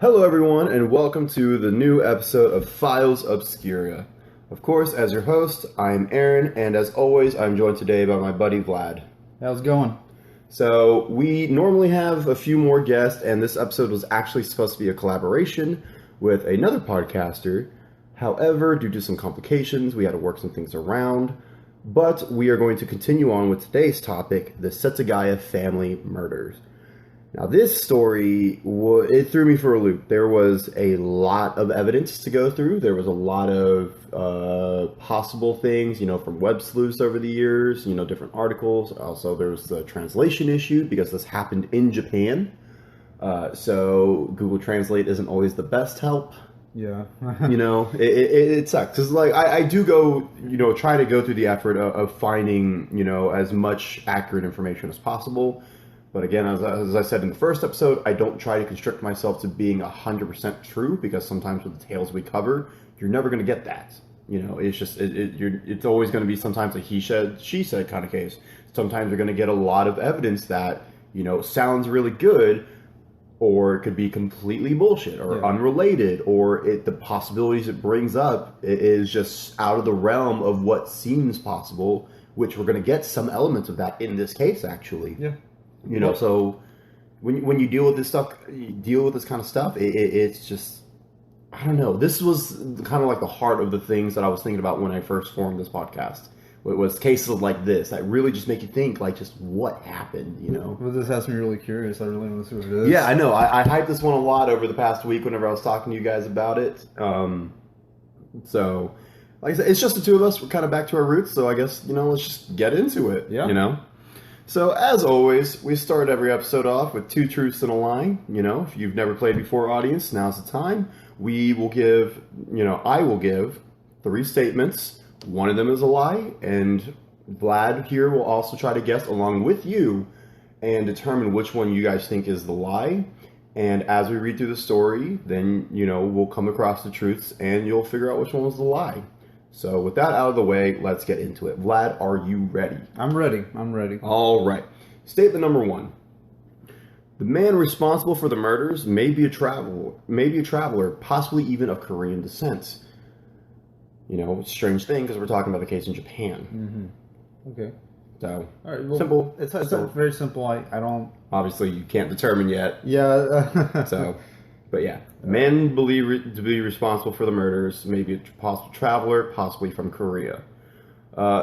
Hello everyone, and welcome to the new episode of Files Obscura. Of course, as your host, I'm Aaron, and as always, I'm joined today by my buddy Vlad. How's it going? So, we normally have a few more guests, and this episode was actually supposed to be a collaboration with another podcaster. However, due to some complications, we had to work some things around. But we are going to continue on with today's topic, the Setagaya family murders. Now, this story, it threw me for a loop. There was a lot of evidence to go through. There was a lot of possible things, from web sleuths over the years, different articles. Also, there was the translation issue because this happened in Japan. So Google Translate isn't always the best help. Yeah. It sucks. Because, I do go, try to go through the effort of finding, as much accurate information as possible. But again, as I said in the first episode, I don't try to constrict myself to being 100% true, because sometimes with the tales we cover, you're never going to get that. It's just, it's always going to be sometimes a he said, she said kind of case. Sometimes you're going to get a lot of evidence that, sounds really good, or it could be completely bullshit or unrelated, or the possibilities it brings up is just out of the realm of what seems possible, which we're going to get some elements of that in this case, actually. Yeah. So when you deal with this stuff, kind of stuff, it's just, I don't know. This was kind of like the heart of the things that I was thinking about when I first formed this podcast. It was cases like this that really just make you think, just what happened, Well, this has me really curious. I really want to see what it is. Yeah, I know. I hyped this one a lot over the past week whenever I was talking to you guys about it. So, like I said, it's just the two of us. We're kind of back to our roots. So I guess, let's just get into it, So, as always, we start every episode off with two truths and a lie. If you've never played before, audience, now's the time. We will give, I will give 3 statements. One of them is a lie, and Vlad here will also try to guess along with you and determine which one you guys think is the lie. And as we read through the story, then, we'll come across the truths and you'll figure out which one was the lie. So with that out of the way, let's get into it. Vlad, are you ready? I'm ready. All right. Statement number 1. The man responsible for the murders may be a traveler, possibly even of Korean descent. It's a strange thing because we're talking about a case in Japan. Mm-hmm. Okay. So, all right, well, simple. It's very simple. I don't... Obviously, you can't determine yet. Yeah. But yeah, men believed to be responsible for the murders, maybe a possible traveler, possibly from Korea.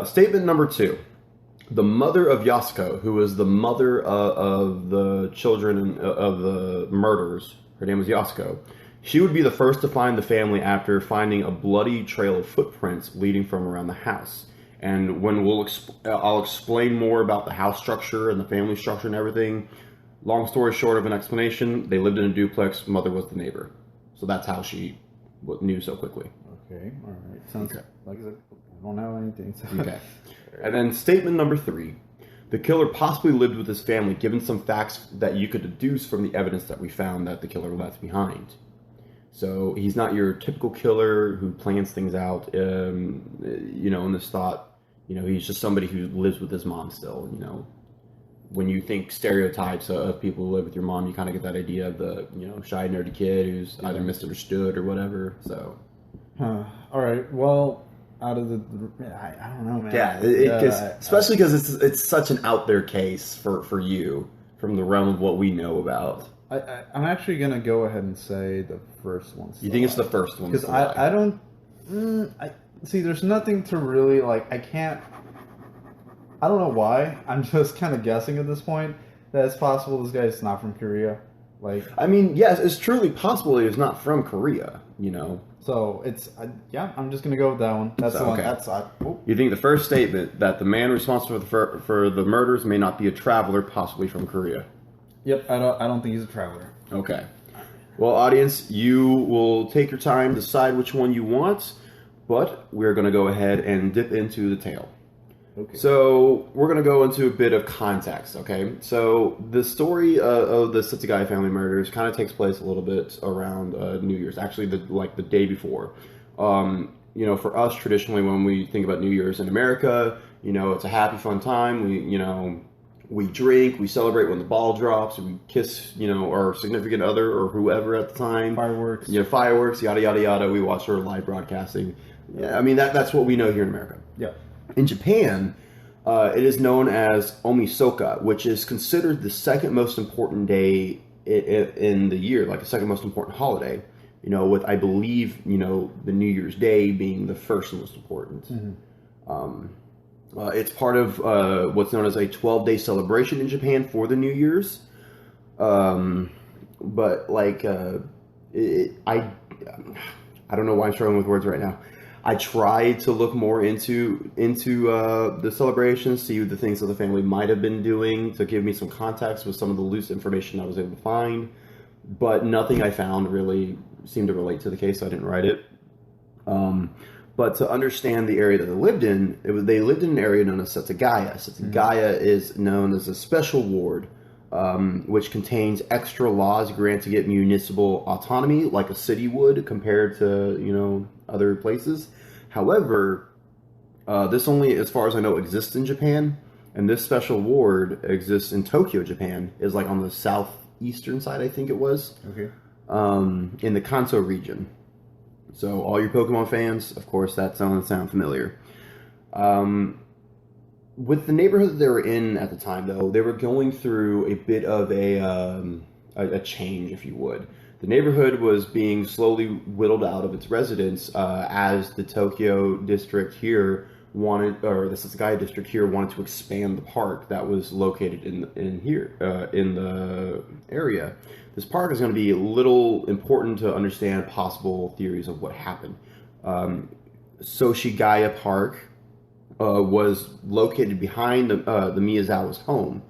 Statement number 2. The mother of Yasuko, who was the mother of the children of the murderers, her name was Yasuko. She would be the first to find the family after finding a bloody trail of footprints leading from around the house. And when I'll explain more about the house structure and the family structure and everything. Long story short of an explanation, they lived in a duplex. Mother was the neighbor. So that's how she knew so quickly. Okay, all right. Sounds like I said, I don't know anything. So. Okay. And then statement number 3. The killer possibly lived with his family, given some facts that you could deduce from the evidence that we found that the killer left behind. So he's not your typical killer who plans things out, in this thought. He's just somebody who lives with his mom still, When you think stereotypes of people who live with your mom, you kind of get that idea of the, shy, nerdy kid who's either misunderstood or whatever. So, all right. Well, out of I don't know, man. Yeah, especially because it's such an out there case for you from the realm of what we know about. I'm actually gonna go ahead and say the first one. You think it's the first one? Because I don't. See. There's nothing to really I can't. I don't know why. I'm just kind of guessing at this point that it's possible this guy's not from Korea. I mean, yes, it's truly possible he's not from Korea, So it's, I'm just going to go with that one. That's the one. That's You think the first statement that the man responsible for the murders may not be a traveler, possibly from Korea? Yep, I don't think he's a traveler. Okay. Well, audience, you will take your time, decide which one you want, but we're going to go ahead and dip into the tale. Okay. So we're going to go into a bit of context, okay? So the story of the Setagaya family murders kind of takes place a little bit around New Year's, actually the day before. For us, traditionally, when we think about New Year's in America, it's a happy, fun time. We drink, we celebrate when the ball drops, we kiss, our significant other or whoever at the time. Fireworks. Fireworks, yada, yada, yada. We watch our live broadcasting. Yeah, I mean, that's what we know here in America. Yeah. In Japan, it is known as Omisoka, which is considered the second most important day in the year, like the second most important holiday. With, I believe, the New Year's Day being the first most important. Mm-hmm. It's part of what's known as a 12-day celebration in Japan for the New Year's. But like, I don't know why I'm struggling with words right now. I tried to look more into the celebrations, see the things that the family might have been doing to give me some context with some of the loose information I was able to find. But nothing I found really seemed to relate to the case, so I didn't write it. But to understand the area that they lived in, they lived in an area known as Setagaya. Setagaya is known as a special ward, which contains extra laws granting it municipal autonomy, like a city would, compared to other places. However, this only, as far as I know, exists in Japan, and this special ward exists in Tokyo, Japan. Is like on the southeastern side, I think it was. Okay. In the Kanto region. So all your Pokemon fans, of course, that sound familiar. With the neighborhood that they were in at the time, though, they were going through a bit of a change, if you would. The neighborhood was being slowly whittled out of its residents as the Tokyo district here the Setagaya district here wanted to expand the park that was located in the area. This park is going to be a little important to understand possible theories of what happened. Soshigaya Park was located behind the Miyazawa's home,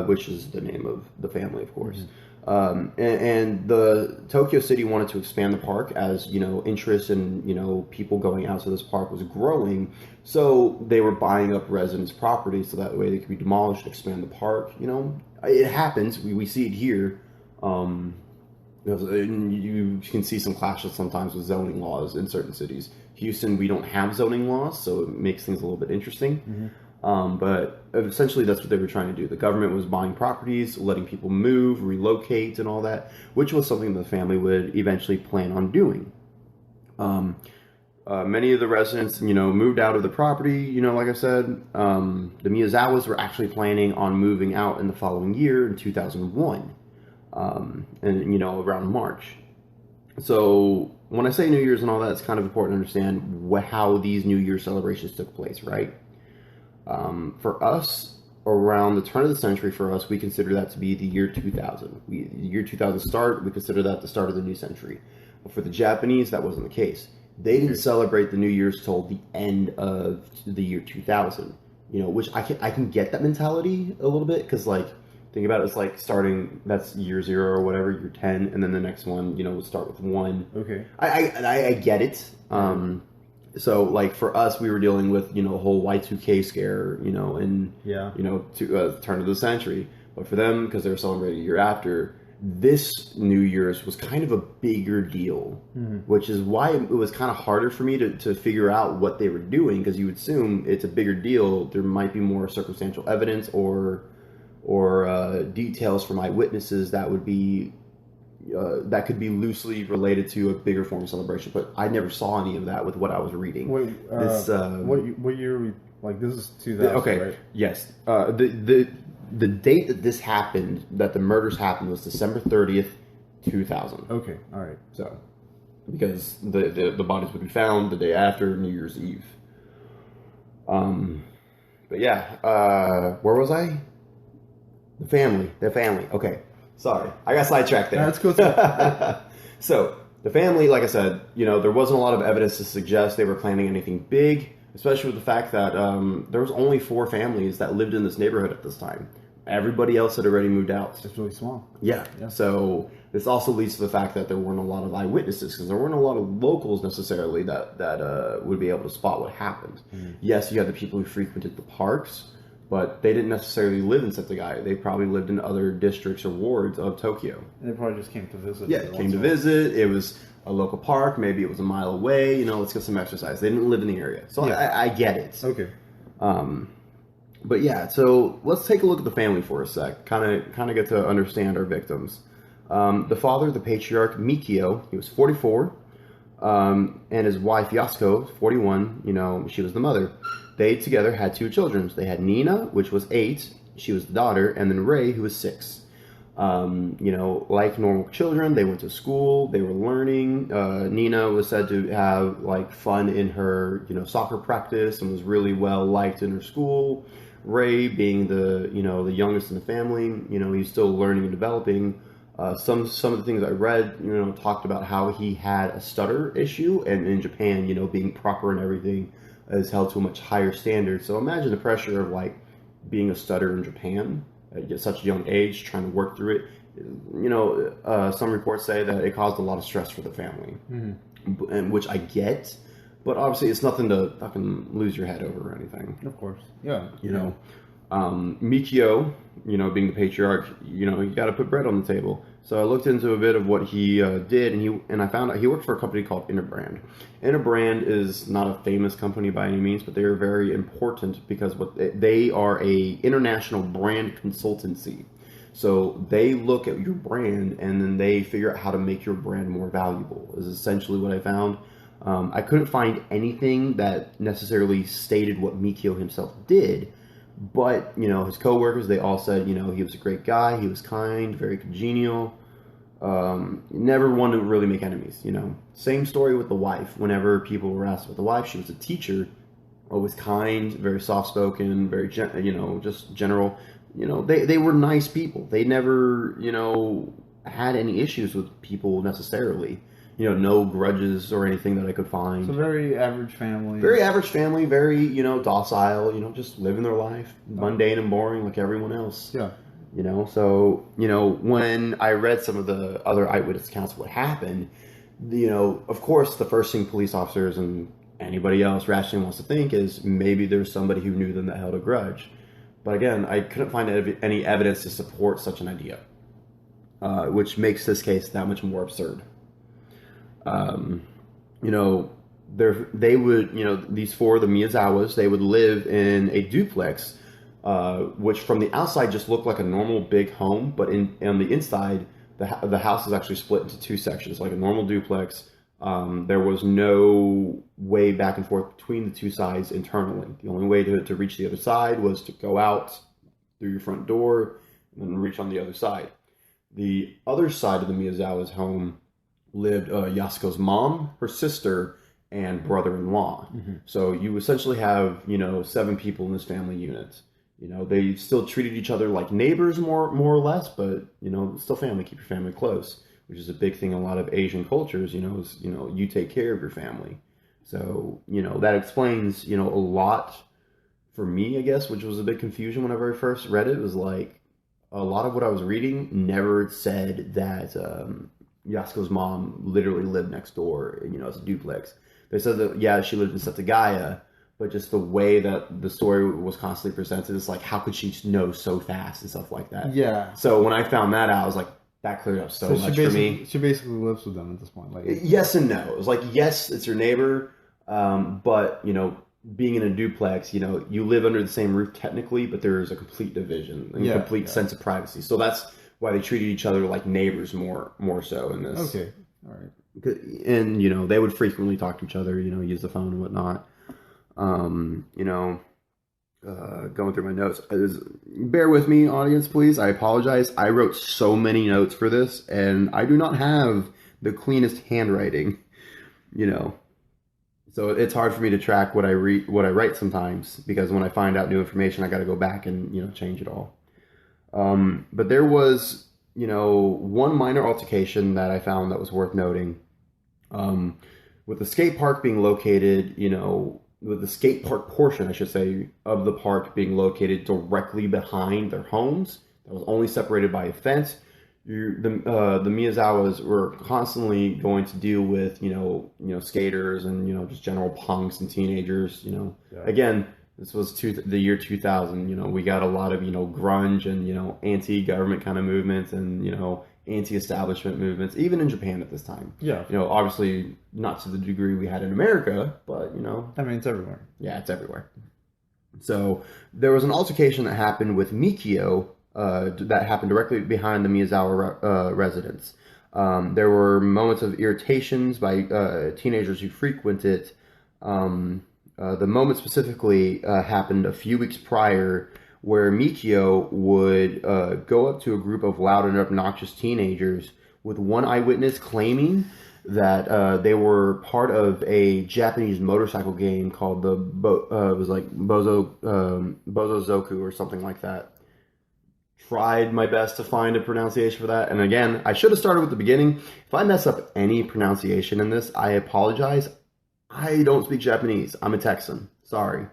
which is the name of the family, of course. Mm-hmm. And the Tokyo City wanted to expand the park as, interest in, people going out to this park was growing. So they were buying up residents' property so that way they could be demolished, expand the park. It happens. We see it here. You can see some clashes sometimes with zoning laws in certain cities. Houston, we don't have zoning laws, so it makes things a little bit interesting. Mm-hmm. But essentially that's what they were trying to do. The government was buying properties, letting people move, relocate, and all that, which was something the family would eventually plan on doing. Many of the residents, moved out of the property, like I said. The Miyazawas were actually planning on moving out in the following year, in 2001, and, around March. So when I say New Year's and all that, it's kind of important to understand how these New Year's celebrations took place, right? For us, around the turn of the century, for us, we consider that to be the year 2000. The year 2000 start, we consider that the start of the new century. But for the Japanese, that wasn't the case. They didn't celebrate the New Year's till the end of the year 2000. Which I can get that mentality a little bit, because think about it, it's like starting, that's year 0 or whatever, year 10, and then the next one, would start with 1. Okay. I get it. So, for us, we were dealing with, a whole Y2K scare, and, turn of the century. But for them, because they were celebrating a year after, this New Year's was kind of a bigger deal, which is why it was kind of harder for me to figure out what they were doing, because you would assume it's a bigger deal. There might be more circumstantial evidence or details from eyewitnesses that would be that could be loosely related to a bigger form of celebration, but I never saw any of that with what I was reading. Wait, what year are we? This is 2000, okay, right? Yes. The date that this happened, that the murders happened, was December 30th, 2000. Okay, all right. So, because the bodies would be found the day after New Year's Eve. But yeah, where was I? The family. Okay. Sorry, I got sidetracked there. That's cool. So, the family, like I said, there wasn't a lot of evidence to suggest they were planning anything big, especially with the fact that there was only 4 families that lived in this neighborhood at this time. Everybody else had already moved out. It's really small. Yeah. So, this also leads to the fact that there weren't a lot of eyewitnesses, because there weren't a lot of locals necessarily that would be able to spot what happened. Mm-hmm. Yes, you had the people who frequented the parks, but they didn't necessarily live in Setagaya. They probably lived in other districts or wards of Tokyo. And they probably just came to visit. Yeah, came to visit. It was a local park. Maybe it was a mile away. Let's get some exercise. They didn't live in the area. So yeah. I get it. Okay. But yeah, so let's take a look at the family for a sec. Kind of get to understand our victims. The father, the patriarch Mikio, he was 44, and his wife Yasuko, 41. She was the mother. They together had two children. They had Nina, which was 8. She was the daughter, and then Ray, who was 6. Like normal children, they went to school, they were learning. Nina was said to have like fun in her, soccer practice and was really well liked in her school. Ray, being the youngest in the family, he's still learning and developing. Some of the things I read, talked about how he had a stutter issue, and in Japan, being proper and everything is held to a much higher standard. So imagine the pressure of like being a stutter in Japan at such a young age, trying to work through it. Some reports say that it caused a lot of stress for the family, and which I get, but obviously it's nothing to fucking lose your head over or anything. Of course, yeah. Mikio, being the patriarch, you got to put bread on the table. So I looked into a bit of what he did, and I found out he worked for a company called Interbrand. Interbrand is not a famous company by any means, but they are very important because they are a international brand consultancy. So they look at your brand and then they figure out how to make your brand more valuable. Is essentially what I found. I couldn't find anything that necessarily stated what Mikio himself did. But, his coworkers, they all said, he was a great guy, he was kind, very congenial, never wanted to really make enemies, Same story with the wife. Whenever people were asked about the wife, she was a teacher, always kind, very soft-spoken, very, just general. They were nice people. They never, had any issues with people necessarily. No grudges or anything that I could find. So very average family. Very average family, very, docile, just living their life, mundane and boring like everyone else. Yeah. So, when I read some of the other eyewitness accounts of what happened, of course, the first thing police officers and anybody else rationally wants to think is maybe there's somebody who knew them that held a grudge. But again, I couldn't find any evidence to support such an idea, which makes this case that much more absurd. They would, these 4, the Miyazawas, they would live in a duplex, which from the outside just looked like a normal big home, but on the inside, the house is actually split into 2 sections, like a normal duplex. There was no way back and forth between the 2 sides internally. The only way to reach the other side was to go out through your front door and then reach on the other side. The other side of the Miyazawa's home lived Yasuko's mom, her sister, and brother-in-law. Mm-hmm. So you essentially have, 7 people in this family unit. They still treated each other like neighbors more or less, but, still family, keep your family close, which is a big thing in a lot of Asian cultures, is, you take care of your family. So, that explains, a lot for me, I guess, which was a big confusion whenever I first read it. It was like a lot of what I was reading never said that Yasuko's mom literally lived next door, as a duplex. They said that, yeah, she lived in Setagaya, but just the way that the story was constantly presented, it's like, how could she know so fast and stuff like that? Yeah. So when I found that out, I was like, that cleared up so much for me. She basically lives with them at this point. Like, yes and no. It was like, yes, it's your neighbor, but, being in a duplex, you live under the same roof technically, but there is a complete division and complete sense of privacy. So that's why they treated each other like neighbors more so in this. Okay, all right. And, they would frequently talk to each other, use the phone and whatnot. Going through my notes. Bear with me, audience, please. I apologize. I wrote so many notes for this, and I do not have the cleanest handwriting, So it's hard for me to track what I write sometimes, because when I find out new information, I got to go back and, change it all. But there was, one minor altercation that I found that was worth noting. With the skate park being located, with the skate park portion, I should say, of the park being located directly behind their homes, that was only separated by a fence. The Miyazawas were constantly going to deal with, skaters and, just general punks and teenagers, Again, this was the year 2000, we got a lot of, grunge and, anti-government kind of movements and, anti-establishment movements, even in Japan at this time. Yeah. Obviously not to the degree we had in America, but, I mean, it's everywhere. Yeah, it's everywhere. So there was an altercation that happened with Mikio that happened directly behind the Miyazawa residence. There were moments of irritations by teenagers who frequent it. The moment specifically happened a few weeks prior, where Mikio would go up to a group of loud and obnoxious teenagers, with one eyewitness claiming that they were part of a Japanese motorcycle game called it was like Bozo Zoku or something like that. Tried my best to find a pronunciation for that, and again, I should have started with the beginning. If I mess up any pronunciation in this, I apologize. I don't speak Japanese. I'm a Texan. Sorry,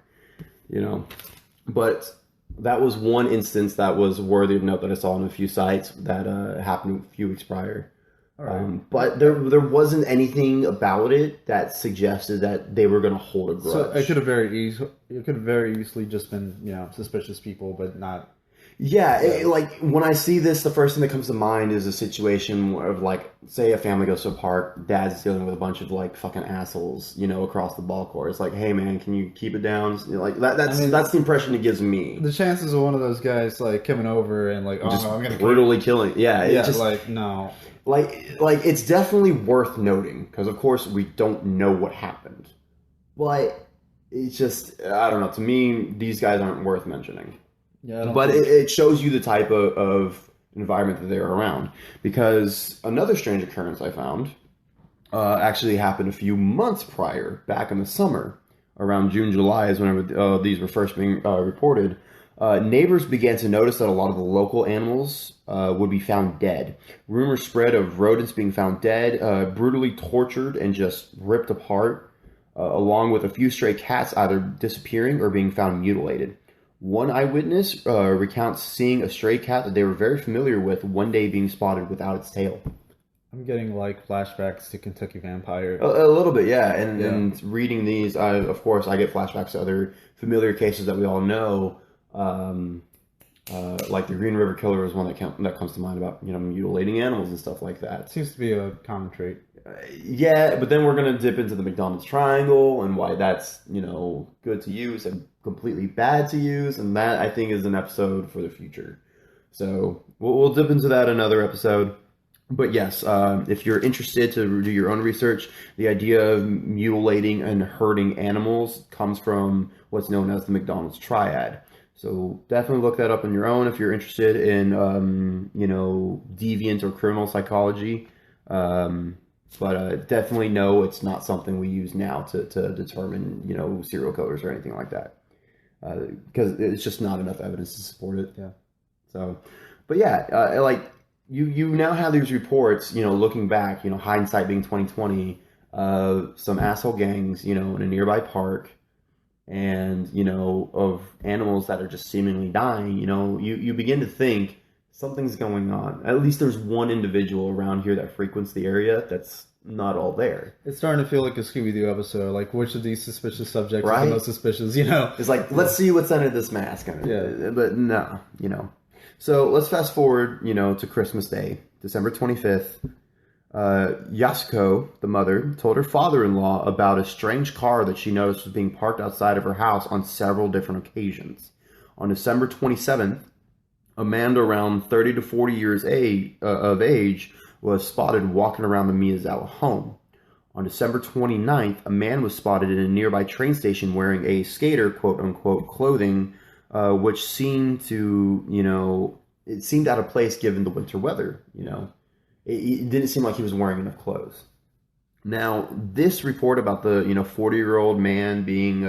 but that was one instance that was worthy of note that I saw on a few sites that happened a few weeks prior. All right. But there wasn't anything about it that suggested that they were going to hold a grudge. So it could have very easily just been suspicious people, but not. Yeah, like when I see this, the first thing that comes to mind is a situation of like, say a family goes to a park, dad's dealing with a bunch of like fucking assholes, across the ball court. It's like, hey man, can you keep it down? Like that's the impression it gives me. The chances of one of those guys like coming over and like, just I'm gonna brutally killing. Yeah, just like no. Like it's definitely worth noting because of course we don't know what happened. But it's just, I don't know. To me, these guys aren't worth mentioning. Yeah, but it shows you the type of environment that they're around. Because another strange occurrence I found actually happened a few months prior, back in the summer, around June, July is whenever these were first being reported. Neighbors began to notice that a lot of the local animals would be found dead. Rumors spread of rodents being found dead, brutally tortured and just ripped apart, along with a few stray cats either disappearing or being found mutilated. One eyewitness recounts seeing a stray cat that they were very familiar with one day being spotted without its tail. I'm getting like flashbacks to Kentucky Vampire. A little bit, yeah. And reading these, of course, I get flashbacks to other familiar cases that we all know. Like the Green River Killer is one that comes to mind about mutilating animals and stuff like that. It seems to be a common trait. Yeah, but then we're gonna dip into the McDonald's triangle and why that's good to use and completely bad to use, and that I think is an episode for the future. So we'll dip into that another episode. But yes, if you're interested to do your own research, the idea of mutilating and hurting animals comes from what's known as the McDonald's triad. So definitely look that up on your own if you're interested in, deviant or criminal psychology. But definitely know it's not something we use now to determine, serial killers or anything like that. Because it's just not enough evidence to support it. Yeah. So, but yeah, like you now have these reports, looking back, hindsight being 2020, some asshole gangs, in a nearby park. And of animals that are just seemingly dying, you begin to think something's going on. At least there's one individual around here that frequents the area that's not all there. It's starting to feel like a Scooby-Doo episode. Like, which of these suspicious subjects right? is the most suspicious? It's like, let's see what's under this mask. Yeah. But no, So let's fast forward, to Christmas Day, December 25th. Yasuko, the mother, told her father-in-law about a strange car that she noticed was being parked outside of her house on several different occasions. On December 27th, a man around 30 to 40 years of age was spotted walking around the Miyazawa home. On December 29th, a man was spotted in a nearby train station wearing a skater, quote-unquote, clothing, which seemed to, it seemed out of place given the winter weather, It didn't seem like he was wearing enough clothes. Now, this report about the 40-year-old man being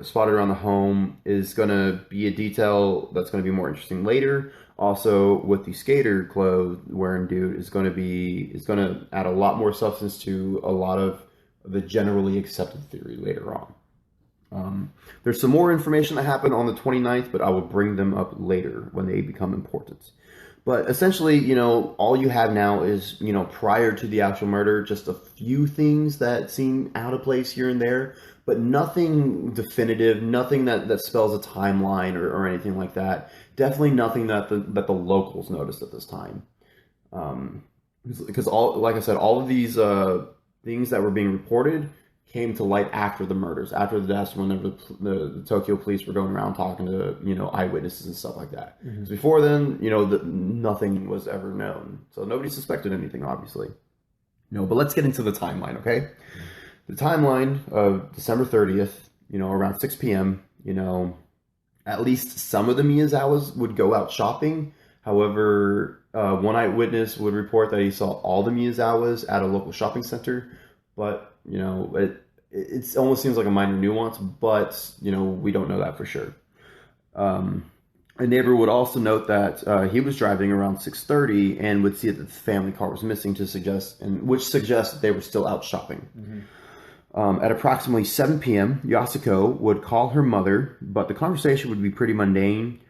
spotted around the home is going to be a detail that's going to be more interesting later. Also, with the skater clothes wearing dude is going to add a lot more substance to a lot of the generally accepted theory later on. There's some more information that happened on the 29th, but I will bring them up later when they become important. But essentially, all you have now is, prior to the actual murder, just a few things that seem out of place here and there, but nothing definitive, nothing that spells a timeline or anything like that. Definitely nothing that the locals noticed at this time. Because like I said, all of these things that were being reported came to light after the murders, after the deaths, when the Tokyo police were going around talking to, eyewitnesses and stuff like that. Mm-hmm. Before then, nothing was ever known. So nobody suspected anything, obviously. No, but let's get into the timeline, okay? The timeline of December 30th, around 6 p.m., at least some of the Miyazawas would go out shopping. However, one eyewitness would report that he saw all the Miyazawas at a local shopping center. But, it almost seems like a minor nuance, but, we don't know that for sure. A neighbor would also note that he was driving around 6:30 and would see that the family car was missing, which suggests that they were still out shopping. Mm-hmm. At approximately 7 p.m., Yasuko would call her mother, but the conversation would be pretty mundane.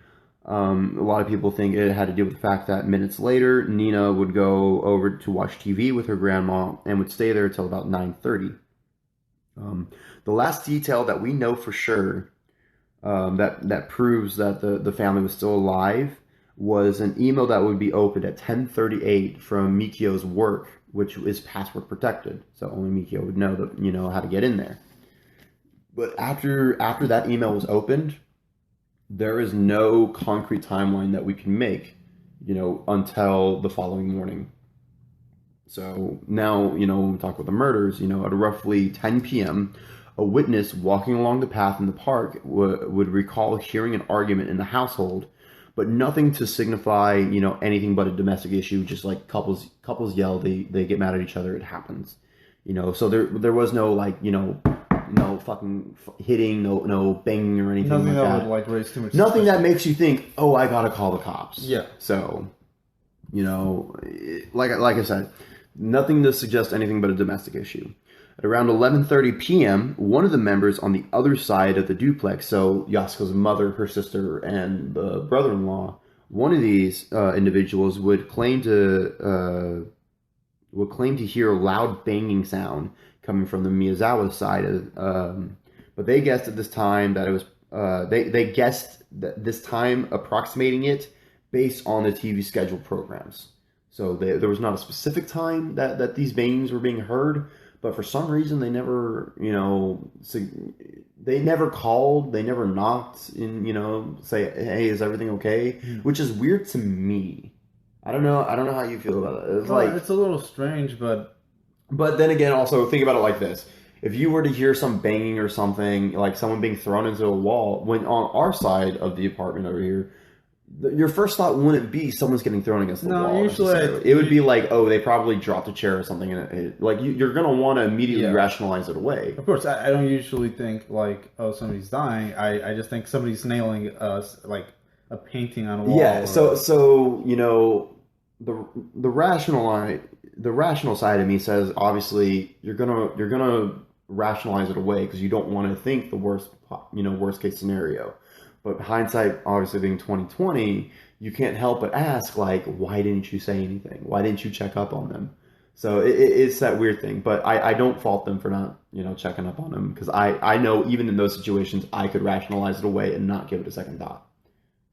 A lot of people think it had to do with the fact that minutes later, Nina would go over to watch TV with her grandma and would stay there until about 9:30. The last detail that we know for sure that proves that the family was still alive was an email that would be opened at 10:38 from Mikio's work, which is password protected, so only Mikio would know how to get in there. But after that email was opened, there is no concrete timeline that we can make, until the following morning. So now, when we talk about the murders, at roughly 10 p.m., a witness walking along the path in the park would recall hearing an argument in the household, but nothing to signify, anything but a domestic issue. Just like couples yell, they get mad at each other. It happens, So there was no no fucking hitting, no banging or anything. Nothing like that would raise too much. Nothing that makes you think, oh, I gotta call the cops. Yeah. So, like I said, nothing to suggest anything but a domestic issue. At around 11:30 p.m., one of the members on the other side of the duplex, so Yasuko's mother, her sister, and the brother-in-law, one of these individuals would claim to hear a loud banging sound coming from the Miyazawa side. But they guessed at this time that it was they guessed that this time approximating it based on the TV schedule programs. So there was not a specific time that these bangings were being heard. But for some reason, they never, they never called, they never knocked and, say, hey, is everything okay? Mm. Which is weird to me. I don't know how you feel about it. It's a little strange, but then again, also think about it like this. If you were to hear some banging or something, like someone being thrown into a wall, when on our side of the apartment over here, your first thought wouldn't be someone's getting thrown against the wall. Usually it would be like, oh, they probably dropped a chair or something, and you're gonna want to immediately rationalize it away. Of course, I don't usually think like, oh, somebody's dying. I just think somebody's nailing like a painting on a wall. Yeah. So the rational side of me says obviously you're gonna rationalize it away because you don't want to think the worst case scenario. But hindsight, obviously being 2020, you can't help but ask, like, why didn't you say anything? Why didn't you check up on them? So it's that weird thing. But I don't fault them for not, checking up on them. Because I know even in those situations, I could rationalize it away and not give it a second thought.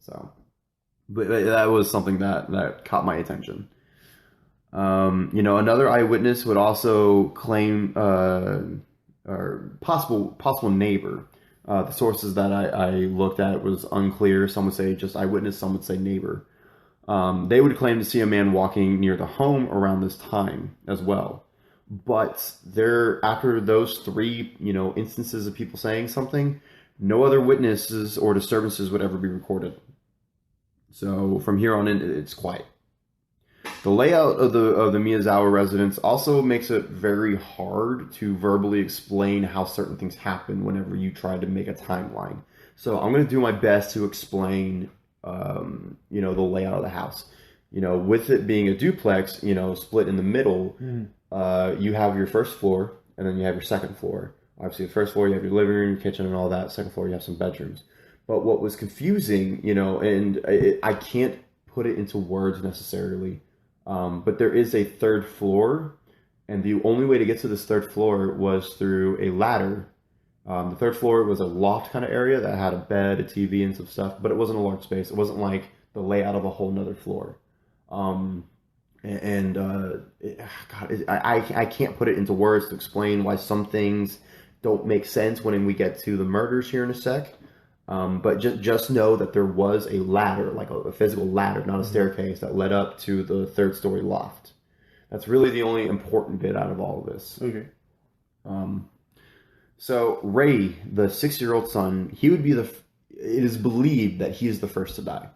So, but that was something that caught my attention. Another eyewitness would also claim, or possible neighbor. The sources that I looked at was unclear. Some would say just eyewitness, some would say neighbor. They would claim to see a man walking near the home around this time as well. But after those three, instances of people saying something, no other witnesses or disturbances would ever be recorded. So from here on in, it's quiet. The layout of the Miyazawa residence also makes it very hard to verbally explain how certain things happen whenever you try to make a timeline. So I'm going to do my best to explain, the layout of the house. With it being a duplex, split in the middle, you have your first floor and then you have your second floor. Obviously, the first floor, you have your living room, your kitchen, and all that. Second floor, you have some bedrooms. But what was confusing, and I can't put it into words necessarily, but there is a third floor, and the only way to get to this third floor was through a ladder. The third floor was a loft kind of area that had a bed, a TV, and some stuff, but it wasn't a large space. It wasn't like the layout of a whole nother floor. And God, I can't put it into words to explain why some things don't make sense when we get to the murders here in a sec. But just know that there was a ladder, like a physical ladder, not a staircase, that led up to the third story loft. That's really the only important bit out of all of this. Okay. So Ray, the 6-year-old son, he would be it is believed that he is the first to die.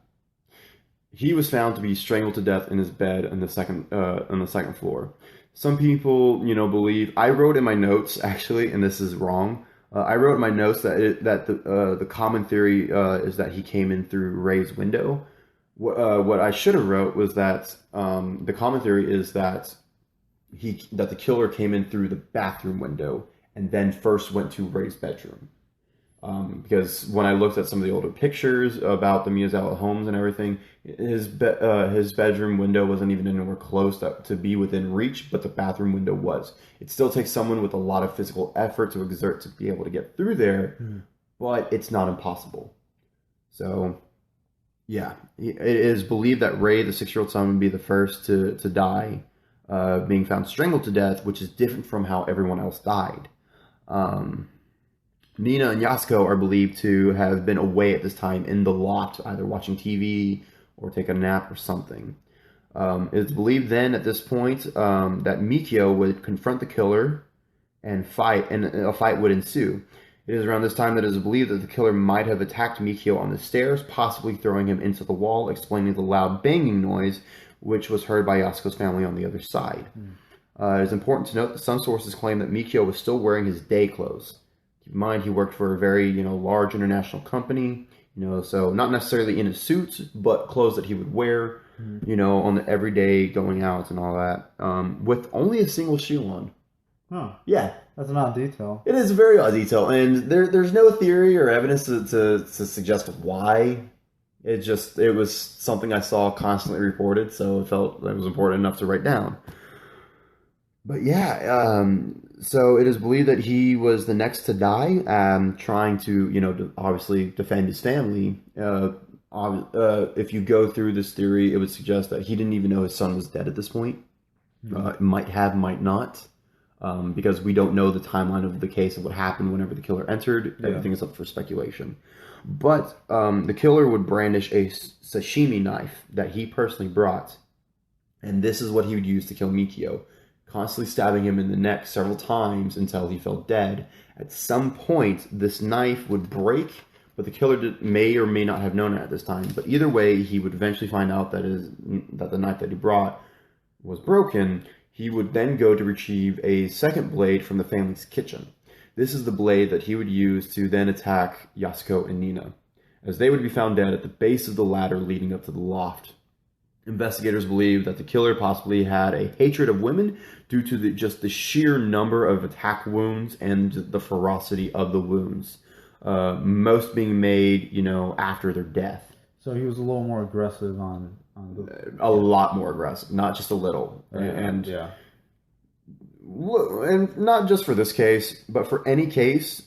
He was found to be strangled to death in his bed on the second floor. Some people, believe. I wrote in my notes actually, and this is wrong. I wrote in my notes that the common theory is that he came in through Ray's window. What I should have wrote was that the common theory is that the killer came in through the bathroom window and then first went to Ray's bedroom. Because when I looked at some of the older pictures about the Miyazawa homes and everything, his bedroom window wasn't even anywhere close to be within reach, but the bathroom window was. It still takes someone with a lot of physical effort to exert to be able to get through there, but it's not impossible. So, yeah, it is believed that Ray, the 6-year-old son, would be the first to die, being found strangled to death, which is different from how everyone else died. Nina and Yasuko are believed to have been away at this time in the loft, either watching TV or take a nap or something. It's believed then at this point that Mikio would confront the killer and a fight would ensue. It is around this time that it is believed that the killer might have attacked Mikio on the stairs, possibly throwing him into the wall, explaining the loud banging noise, which was heard by Yasuko's family on the other side. It is important to note that some sources claim that Mikio was still wearing his day clothes. Keep in mind, he worked for a very, large international company, so not necessarily in a suit, but clothes that he would wear, on the everyday going out and all that, with only a single shoe on. Huh. Yeah. That's an odd detail. It is a very odd detail, and there's no theory or evidence to suggest why. It was something I saw constantly reported, so it felt that it was important enough to write down. But yeah, so it is believed that he was the next to die, trying to, obviously defend his family. If you go through this theory, it would suggest that he didn't even know his son was dead at this point. Might have, might not, because we don't know the timeline of the case of what happened whenever the killer entered. Yeah. Everything is up for speculation. But the killer would brandish a sashimi knife that he personally brought, and this is what he would use to kill Mikio, constantly stabbing him in the neck several times until he fell dead. At some point, this knife would break, but the killer may or may not have known it at this time. But either way, he would eventually find out that the knife that he brought was broken. He would then go to retrieve a second blade from the family's kitchen. This is the blade that he would use to then attack Yasuko and Nina, as they would be found dead at the base of the ladder leading up to the loft. Investigators believe that the killer possibly had a hatred of women due to the sheer number of attack wounds and the ferocity of the wounds, most being made, after their death. So he was a little more aggressive on a lot more aggressive, not just a little. And not just for this case, but for any case,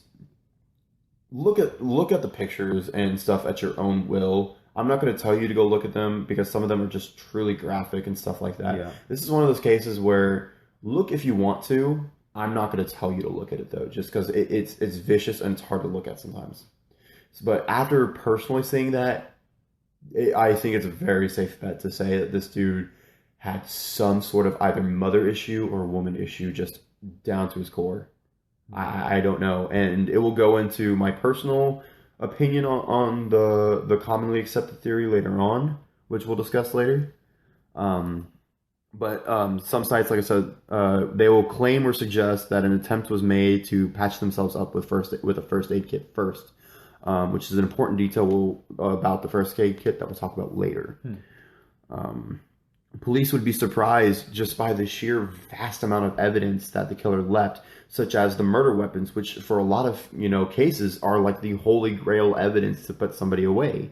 look at the pictures and stuff at your own will. I'm not going to tell you to go look at them because some of them are just truly graphic and stuff like that. Yeah. This is one of those cases where look if you want to. I'm not going to tell you to look at it though, just because it's vicious and it's hard to look at sometimes. But after personally seeing that, I think it's a very safe bet to say that this dude had some sort of either mother issue or woman issue just down to his core. I don't know. And it will go into my personal opinion on the commonly accepted theory later on, which we'll discuss later. But some sites, like I said, they will claim or suggest that an attempt was made to patch themselves up with a first aid kit first, which is an important detail about the first aid kit that we'll talk about later. Police would be surprised just by the sheer vast amount of evidence that the killer left, such as the murder weapons, which for a lot of cases are like the holy grail evidence to put somebody away.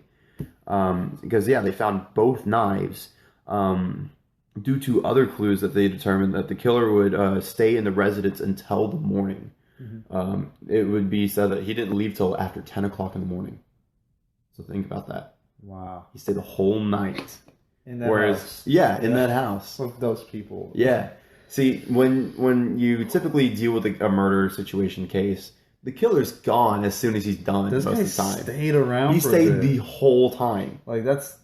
Because they found both knives due to other clues that they determined that the killer would stay in the residence until the morning. It would be said that he didn't leave till after 10 o'clock in the morning. So think about that. Wow. He stayed the whole night. in that house. Yeah, in that house. With those people. Yeah. See, when you typically deal with a murder situation case, the killer's gone as soon as he's done most of the time. Stayed around He for stayed a bit. the whole time. Like, that's...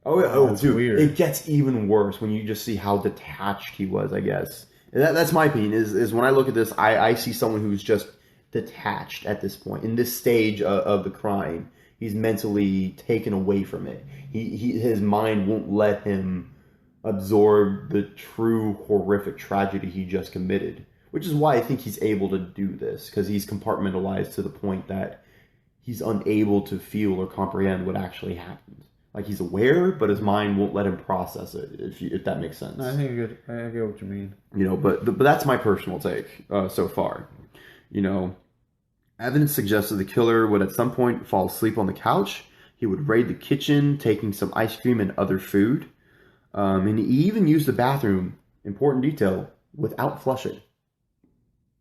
Dude, weird. It gets even worse when you just see how detached he was, I guess. And that's my opinion, is when I look at this, I see someone who's just detached at this point. In this stage of the crime, he's mentally taken away from it. His mind won't let him absorb the true horrific tragedy he just committed, which is why I think he's able to do this, because he's compartmentalized to the point that he's unable to feel or comprehend what actually happened. Like, he's aware, but his mind won't let him process it, if that makes sense. I think I get what you mean. But that's my personal take so far. Evidence suggests that the killer would at some point fall asleep on the couch. He would raid the kitchen, taking some ice cream and other food. And he even used the bathroom, important detail, without flushing.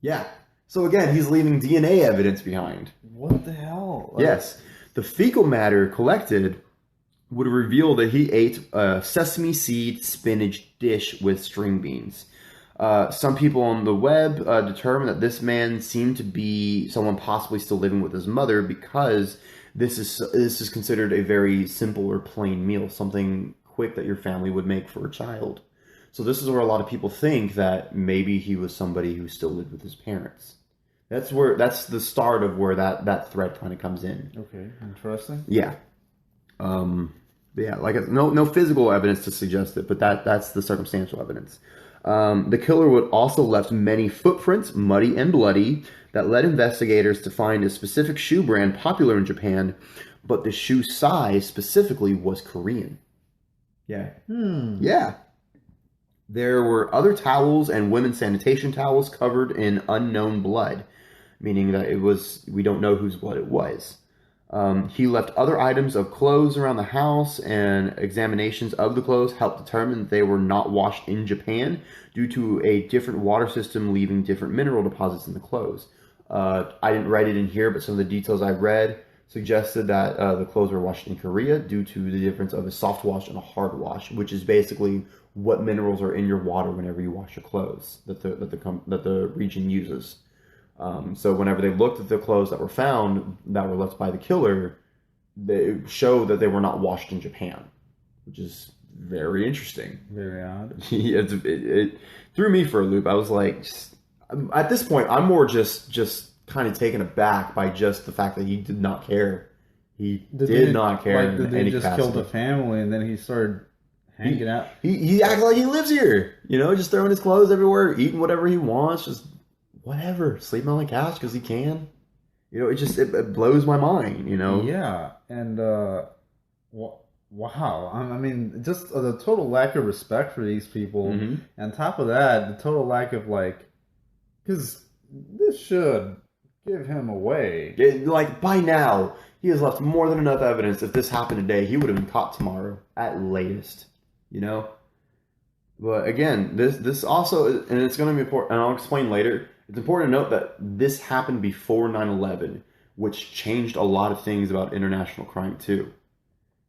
Yeah. So again, he's leaving DNA evidence behind. What the hell? Yes. The fecal matter collected would reveal that he ate a sesame seed spinach dish with string beans. Some people on the web determined that this man seemed to be someone possibly still living with his mother, because this is considered a very simple or plain meal, something quick that your family would make for a child. So this is where a lot of people think that maybe he was somebody who still lived with his parents. That's the start of where that thread kind of comes in. Okay, interesting. Yeah. Like no physical evidence to suggest it, but that's the circumstantial evidence. The killer would also left many footprints, muddy and bloody, that led investigators to find a specific shoe brand popular in Japan, but the shoe size specifically was Korean. Yeah. Yeah. There were other towels and women's sanitation towels covered in unknown blood, meaning that we don't know whose blood it was. He left other items of clothes around the house, and examinations of the clothes helped determine that they were not washed in Japan due to a different water system leaving different mineral deposits in the clothes. I didn't write it in here, but some of the details I read suggested that the clothes were washed in Korea due to the difference of a soft wash and a hard wash, which is basically what minerals are in your water whenever you wash your clothes that the region uses. So whenever they looked at the clothes that were found that were left by the killer, they showed that they were not washed in Japan, which is very interesting. Very odd. It threw me for a loop. I was like, at this point, I'm more just kind of taken aback by just the fact that he did not care. He did not care. Like, did they just kill the family and then he started hanging out? He acts like he lives here. Just throwing his clothes everywhere, eating whatever he wants, just whatever, sleeping on the couch because he can. It blows my mind. Yeah, and wow. I mean, just the total lack of respect for these people. Mm-hmm. And on top of that, the total lack of because this should give him away. By now, he has left more than enough evidence. If this happened today, he would have been caught tomorrow at latest. But again, this also, and it's going to be important, and I'll explain later. It's important to note that this happened before 9/11, which changed a lot of things about international crime too.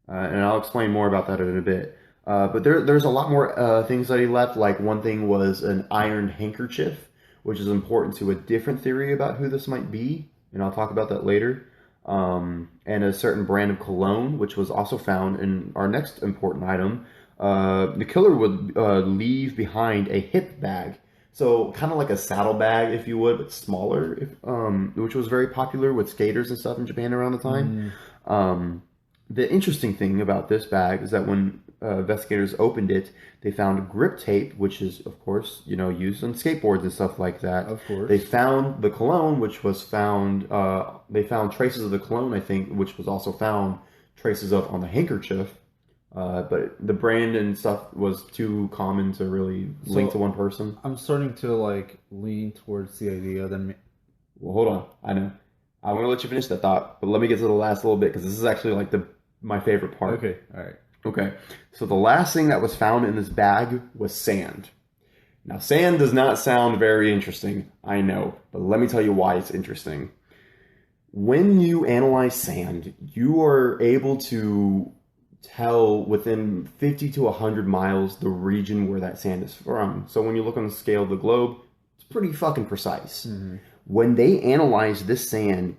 And I'll explain more about that in a bit. But there's a lot more things that he left. Like, one thing was an iron handkerchief, which is important to a different theory about who this might be, and I'll talk about that later. And a certain brand of cologne, which was also found in our next important item. The killer would leave behind a hip bag. So kind of like a saddle bag, if you would, but smaller, which was very popular with skaters and stuff in Japan around the time. The interesting thing about this bag is that when investigators opened it, they found grip tape, which is, of course, used on skateboards and stuff like that. Of course. They found the cologne, which was found, they found traces of the cologne, I think, which was also found traces of on the handkerchief. But the brand and stuff was too common to really link to one person. I'm starting to lean towards the idea that. Well, hold on. I know. I'm gonna let you finish that thought, but let me get to the last little bit because this is actually my favorite part. Okay. All right. Okay. So the last thing that was found in this bag was sand. Now, sand does not sound very interesting, I know, but let me tell you why it's interesting. When you analyze sand, you are able to tell within 50 to 100 miles the region where that sand is from. So when you look on the scale of the globe, it's pretty fucking precise. Mm-hmm. When they analyzed this sand,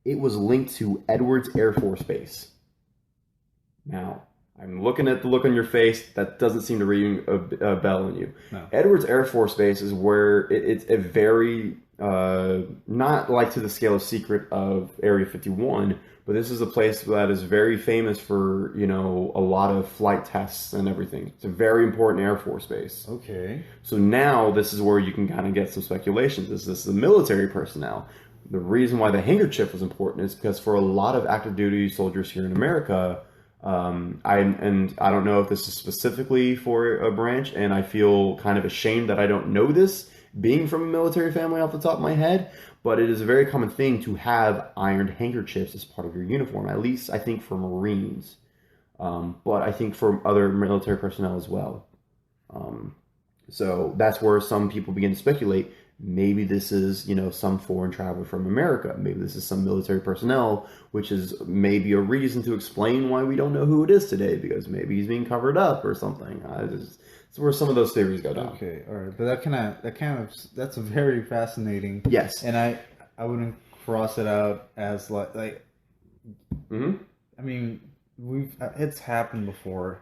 it was linked to Edwards Air Force Base. Now, I'm looking at the look on your face. That doesn't seem to ring a bell in you. No. Edwards Air Force Base is where it's a very, not like to the scale of secret of Area 51, but this is a place that is very famous for, you know, a lot of flight tests and everything. It's a very important Air Force base. Okay. So now this is where you can kind of get some speculations. This is the military personnel. The reason why the handkerchief was important is because for a lot of active duty soldiers here in America, I don't know if this is specifically for a branch, and I feel kind of ashamed that I don't know this, being from a military family off the top of my head, but it is a very common thing to have ironed handkerchiefs as part of your uniform, at least I think for Marines, but I think for other military personnel as well. So that's where some people begin to speculate. Maybe this is, you know, some foreign traveler from America. Maybe this is some military personnel, which is maybe a reason to explain why we don't know who it is today, because maybe he's being covered up or something. It's where some of those theories go down. Okay, all right, but that's a very fascinating. Yes, and I wouldn't cross it out as like. Mm-hmm. I mean, it's happened before.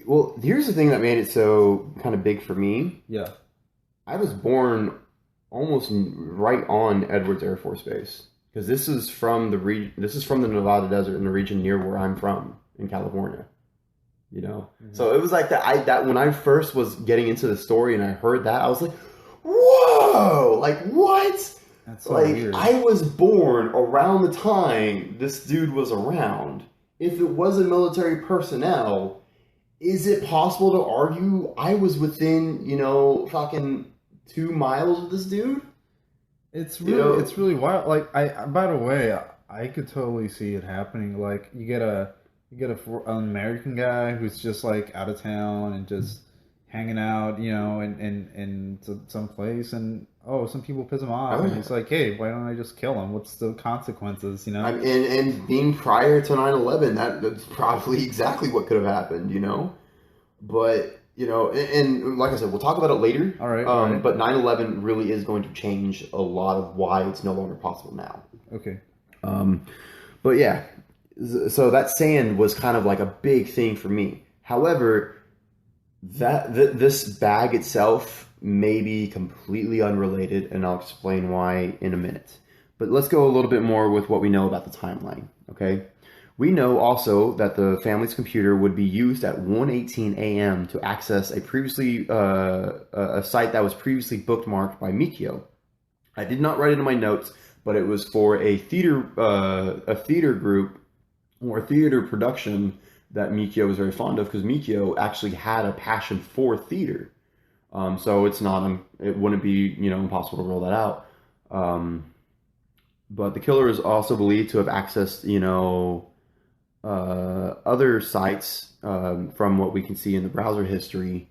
Well, here's the thing that made it so kind of big for me. Yeah, I was born almost right on Edwards Air Force Base, because this is from the Nevada desert in the region near where I'm from in California. You know, so it was like that when I first was getting into the story and I heard that, I was like, whoa, like what? That's so like weird. I was born around the time this dude was around. If it wasn't military personnel, is it possible to argue I was within, you know, fucking 2 miles of this dude? It's really wild. Like by the way, I could totally see it happening. Like you get an American guy who's just like out of town and just hanging out, you know, in some place, and some people piss him off, and he's like, hey, why don't I just kill him? What's the consequences, you know? And being prior to 9/11, that's probably exactly what could have happened, you know. But you know, and like I said, we'll talk about it later. All right. But 9/11 really is going to change a lot of why it's no longer possible now. Okay. But yeah, so that sand was kind of like a big thing for me. However, this bag itself may be completely unrelated, and I'll explain why in a minute. But let's go a little bit more with what we know about the timeline, okay? We know also that the family's computer would be used at 1:18 a.m. to access a site that was previously bookmarked by Mikio. I did not write it in my notes, but it was for a theater group or a theater production that Mikio was very fond of, because Mikio actually had a passion for theater. So it wouldn't be, you know, impossible to roll that out. But the killer is also believed to have accessed, you know, other sites, from what we can see in the browser history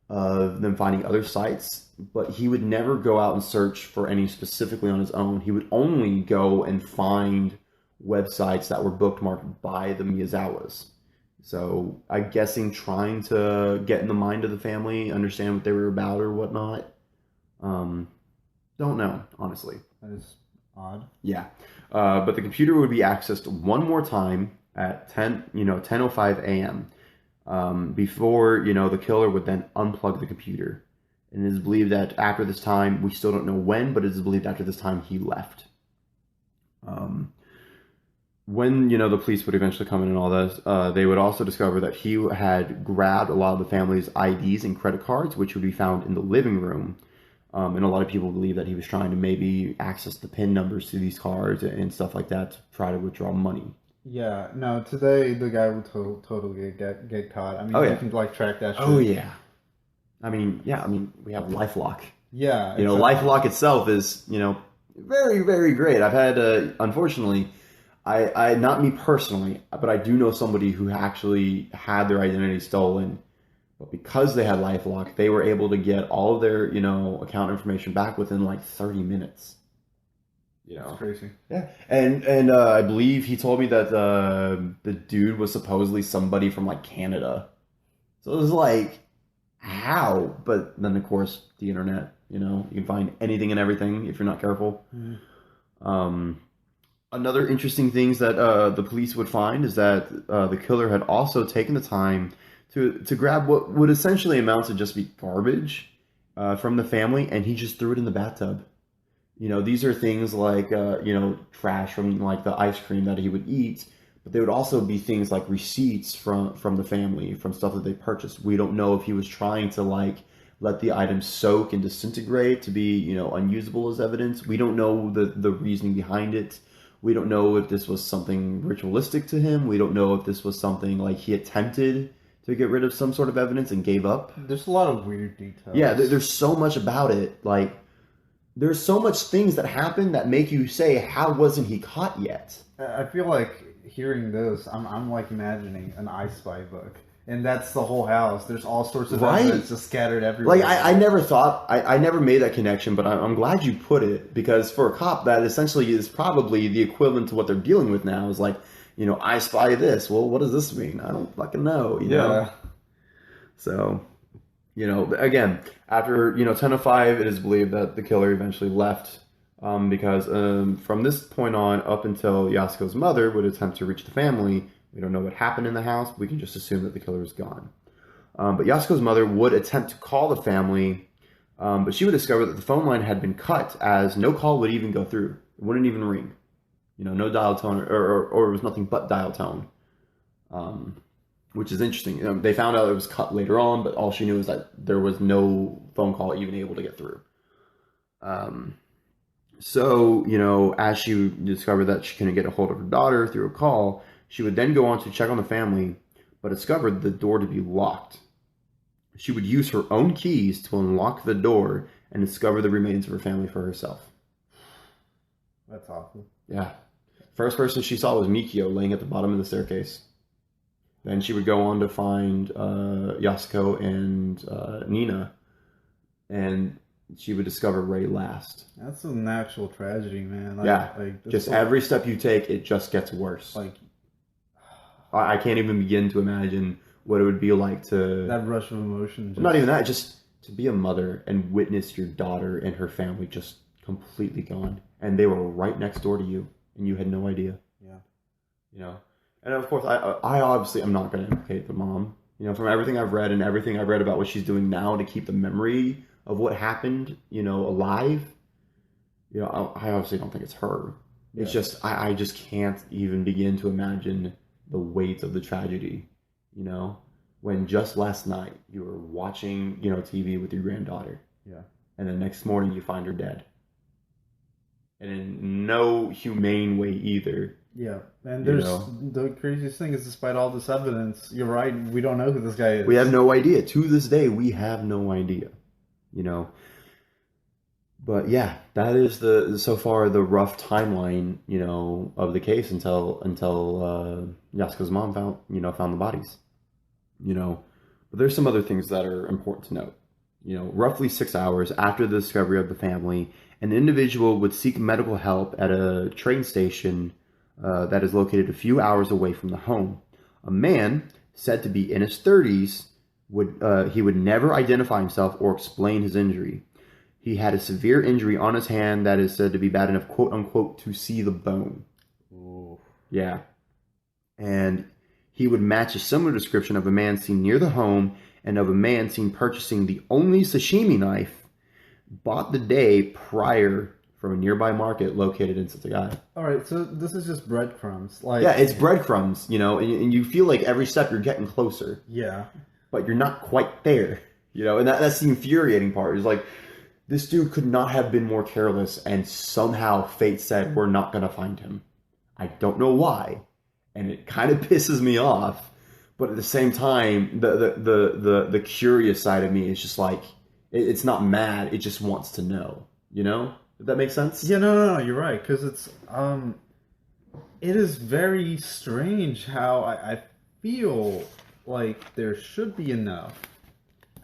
of them finding other sites, but he would never go out and search for any specifically on his own. He would only go and find websites that were bookmarked by the Miyazawas. So I'm guessing trying to get in the mind of the family, understand what they were about or whatnot. Don't know, honestly. That is odd. Yeah. But the computer would be accessed one more time at 10:05 a.m. Before, you know, the killer would then unplug the computer. And it is believed that after this time, we still don't know when, but it is believed after this time he left. When, you know, the police would eventually come in and all this, they would also discover that he had grabbed a lot of the family's IDs and credit cards, which would be found in the living room. And a lot of people believe that he was trying to maybe access the PIN numbers to these cards and stuff like that to try to withdraw money. Yeah, no, today the guy would totally get caught. I mean, you can like track that shit. Oh, yeah. I mean, we have LifeLock. Yeah. You know, LifeLock itself is, you know, very, very great. I've had, unfortunately, I not me personally, but I do know somebody who actually had their identity stolen. But because they had LifeLock, they were able to get all of their, you know, account information back within like 30 minutes. You know, it's crazy. yeah, and I believe he told me that the dude was supposedly somebody from like Canada. So it was like, how? But then of course the internet, you know, you can find anything and everything if you're not careful. Mm. Um, Another interesting things that the police would find is that the killer had also taken the time to grab what would essentially amount to just be garbage from the family, and he just threw it in the bathtub. You know, these are things like you know, trash from like the ice cream that he would eat, but they would also be things like receipts from the family, from stuff that they purchased. We don't know if he was trying to like let the items soak and disintegrate to be, you know, unusable as evidence. We don't know the reasoning behind it. We don't know if this was something ritualistic to him. We don't know if this was something like he attempted to get rid of some sort of evidence and gave up. There's a lot of weird details. Yeah, there's so much about it. Like, there's so much things that happen that make you say, how wasn't he caught yet? I feel like hearing this, I'm like imagining an I Spy book. And that's the whole house. There's all sorts of evidence just scattered everywhere. Like, I never thought, I never made that connection, but I'm glad you put it, because for a cop, that essentially is probably the equivalent to what they're dealing with now, is like, you know, I spy this. Well, what does this mean? I don't fucking know, you know? So, you know, again, after, you know, 10 to 5, it is believed that the killer eventually left, because from this point on, up until Yasuko's mother would attempt to reach the family, we don't know what happened in the house. We can just assume that the killer is gone. But Yasuko's mother would attempt to call the family, but she would discover that the phone line had been cut, as no call would even go through. It wouldn't even ring. You know, no dial tone, or it was nothing but dial tone, which is interesting. You know, they found out it was cut later on, but all she knew is that there was no phone call even able to get through. So, you know, as she discovered that she couldn't get a hold of her daughter through a call, she would then go on to check on the family, but discovered the door to be locked. She would use her own keys to unlock the door and discover the remains of her family for herself. That's awful. Yeah. First person she saw was Mikio laying at the bottom of the staircase. Then she would go on to find Yasuko and Nina, and she would discover Ray last. That's an actual tragedy, man. Like, yeah. Like, just every step you take, it just gets worse. Like, I can't even begin to imagine what it would be like to... That rush of emotion. Not even that, just to be a mother and witness your daughter and her family just completely gone. And they were right next door to you, and you had no idea. Yeah. You know? And of course, I obviously am not going to implicate the mom. You know, from everything I've read and everything I've read about what she's doing now to keep the memory of what happened, you know, alive, you know, I obviously don't think it's her. Yeah. It's just, I just can't even begin to imagine the weight of the tragedy, you know, when just last night you were watching, you know, TV with your granddaughter. Yeah. And the next morning you find her dead. And in no humane way either. Yeah. And there's, the craziest thing is, despite all this evidence, you're right, we don't know who this guy is. We have no idea. To this day, we have no idea, you know. But yeah, that is so far the rough timeline, you know, of the case until Yasuko's mom found the bodies, you know. But there's some other things that are important to note. You know, roughly 6 hours after the discovery of the family, an individual would seek medical help at a train station that is located a few hours away from the home. A man said to be in his 30s would never identify himself or explain his injury. He had a severe injury on his hand that is said to be bad enough, quote unquote, to see the bone. Ooh. Yeah. And he would match a similar description of a man seen near the home and of a man seen purchasing the only sashimi knife bought the day prior from a nearby market located in Setagaya. All right, so this is just breadcrumbs. Like, yeah, it's breadcrumbs, you know, and you feel like every step you're getting closer. Yeah. But you're not quite there, you know, and that's the infuriating part. Is like, this dude could not have been more careless, and somehow fate said we're not going to find him. I don't know why, and it kind of pisses me off. But at the same time, the curious side of me is just like, it's not mad. It just wants to know. You know, if that makes sense. Yeah, no, you're right. Because it is very strange how I feel like there should be enough.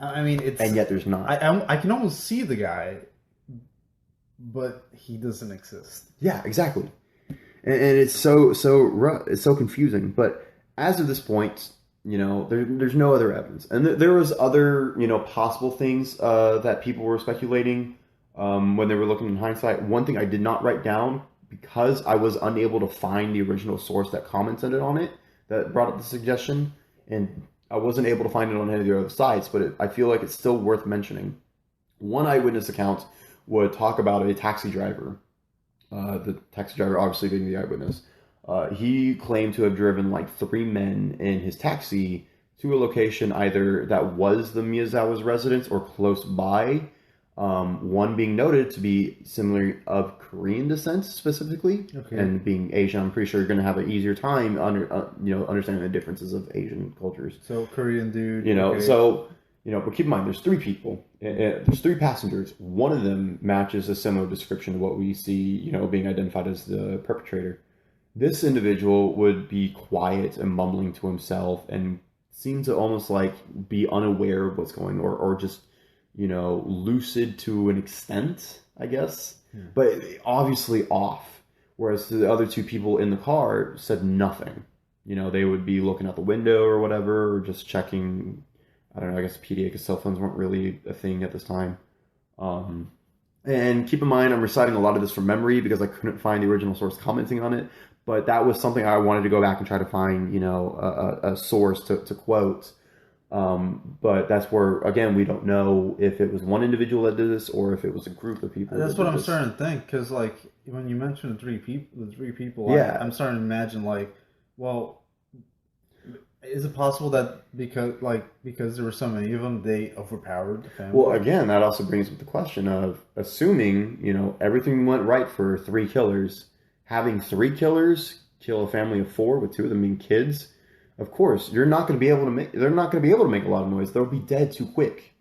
I mean, it's... And yet there's not. I can almost see the guy but he doesn't exist. Yeah, exactly. And it's it's so confusing. But as of this point, there's no other evidence, and there was other possible things that people were speculating when they were looking in hindsight. One thing I did not write down because I was unable to find the original source that commented on it that brought up the suggestion, and I wasn't able to find it on any of the other sites. But I feel like it's still worth mentioning. One eyewitness account would talk about a taxi driver, the taxi driver obviously being the eyewitness. He claimed to have driven like three men in his taxi to a location either that was the Miyazawa's residence or close by. One being noted to be similar of Korean descent specifically, Okay. and being Asian. I'm pretty sure you're going to have an easier time understanding the differences of Asian cultures. So Korean dude. Okay. So But keep in mind, there's three people. There's three passengers. One of them matches a similar description of what we see, being identified as the perpetrator. This individual would be quiet and mumbling to himself and seem to almost like be unaware of what's going on, or just, lucid to an extent, I guess. But obviously off. Whereas the other two people in the car said nothing. They would be looking out the window or whatever, or just checking. I don't know, I guess PDA, because cell phones weren't really a thing at this time. And keep in mind, I'm reciting a lot of this from memory because I couldn't find the original source commenting on it. But that was something I wanted to go back and try to find, a source to quote. But that's where, again, we don't know if it was one individual that did this or if it was a group of people. That's what I'm starting to think, because like when you mentioned the three people, yeah, I'm starting to imagine like, well, is it possible that because there were so many of them, they overpowered the family? Well, again, that also brings up the question of assuming, everything went right for three killers, having three killers kill a family of four with two of them being kids. Of course, they're not going to be able to make a lot of noise. They'll be dead too quick,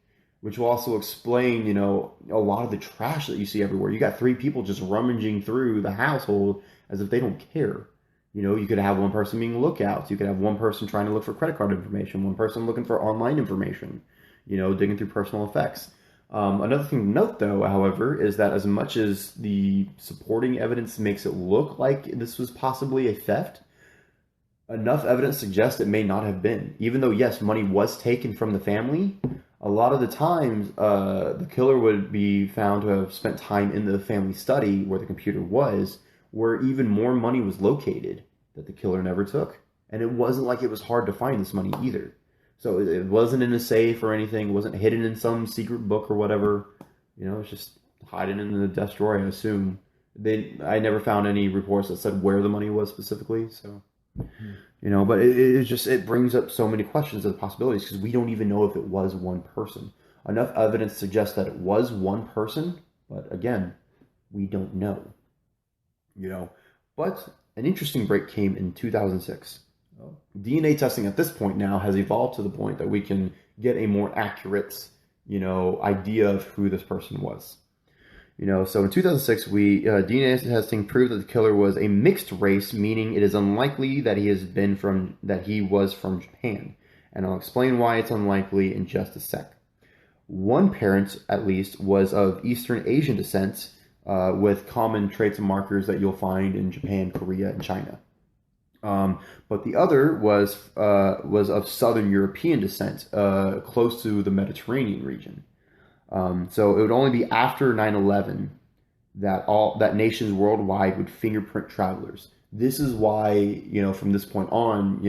which will also explain, a lot of the trash that you see everywhere. You got three people just rummaging through the household as if they don't care. You could have one person being lookouts. You could have one person trying to look for credit card information, one person looking for online information, digging through personal effects. Another thing to note, though, however, is that as much as the supporting evidence makes it look like this was possibly a theft, enough evidence suggests it may not have been. Even though, yes, money was taken from the family, a lot of the times the killer would be found to have spent time in the family study where the computer was, where even more money was located that the killer never took. And it wasn't like it was hard to find this money either. So it wasn't in a safe or anything. It wasn't hidden in some secret book or whatever. It's just hiding in the desk drawer, I assume. I never found any reports that said where the money was specifically. So, but it brings up so many questions of the possibilities because we don't even know if it was one person. Enough evidence suggests that it was one person, but again, we don't know. But an interesting break came in 2006. Oh. DNA testing at this point now has evolved to the point that we can get a more accurate, idea of who this person was. So in 2006, DNA testing proved that the killer was a mixed race, meaning it is unlikely that he was from Japan. And I'll explain why it's unlikely in just a sec. One parent, at least, was of Eastern Asian descent, with common traits and markers that you'll find in Japan, Korea, and China. But the other was of Southern European descent, close to the Mediterranean region. So it would only be after 9/11 that nations worldwide would fingerprint travelers. This is why, from this point on,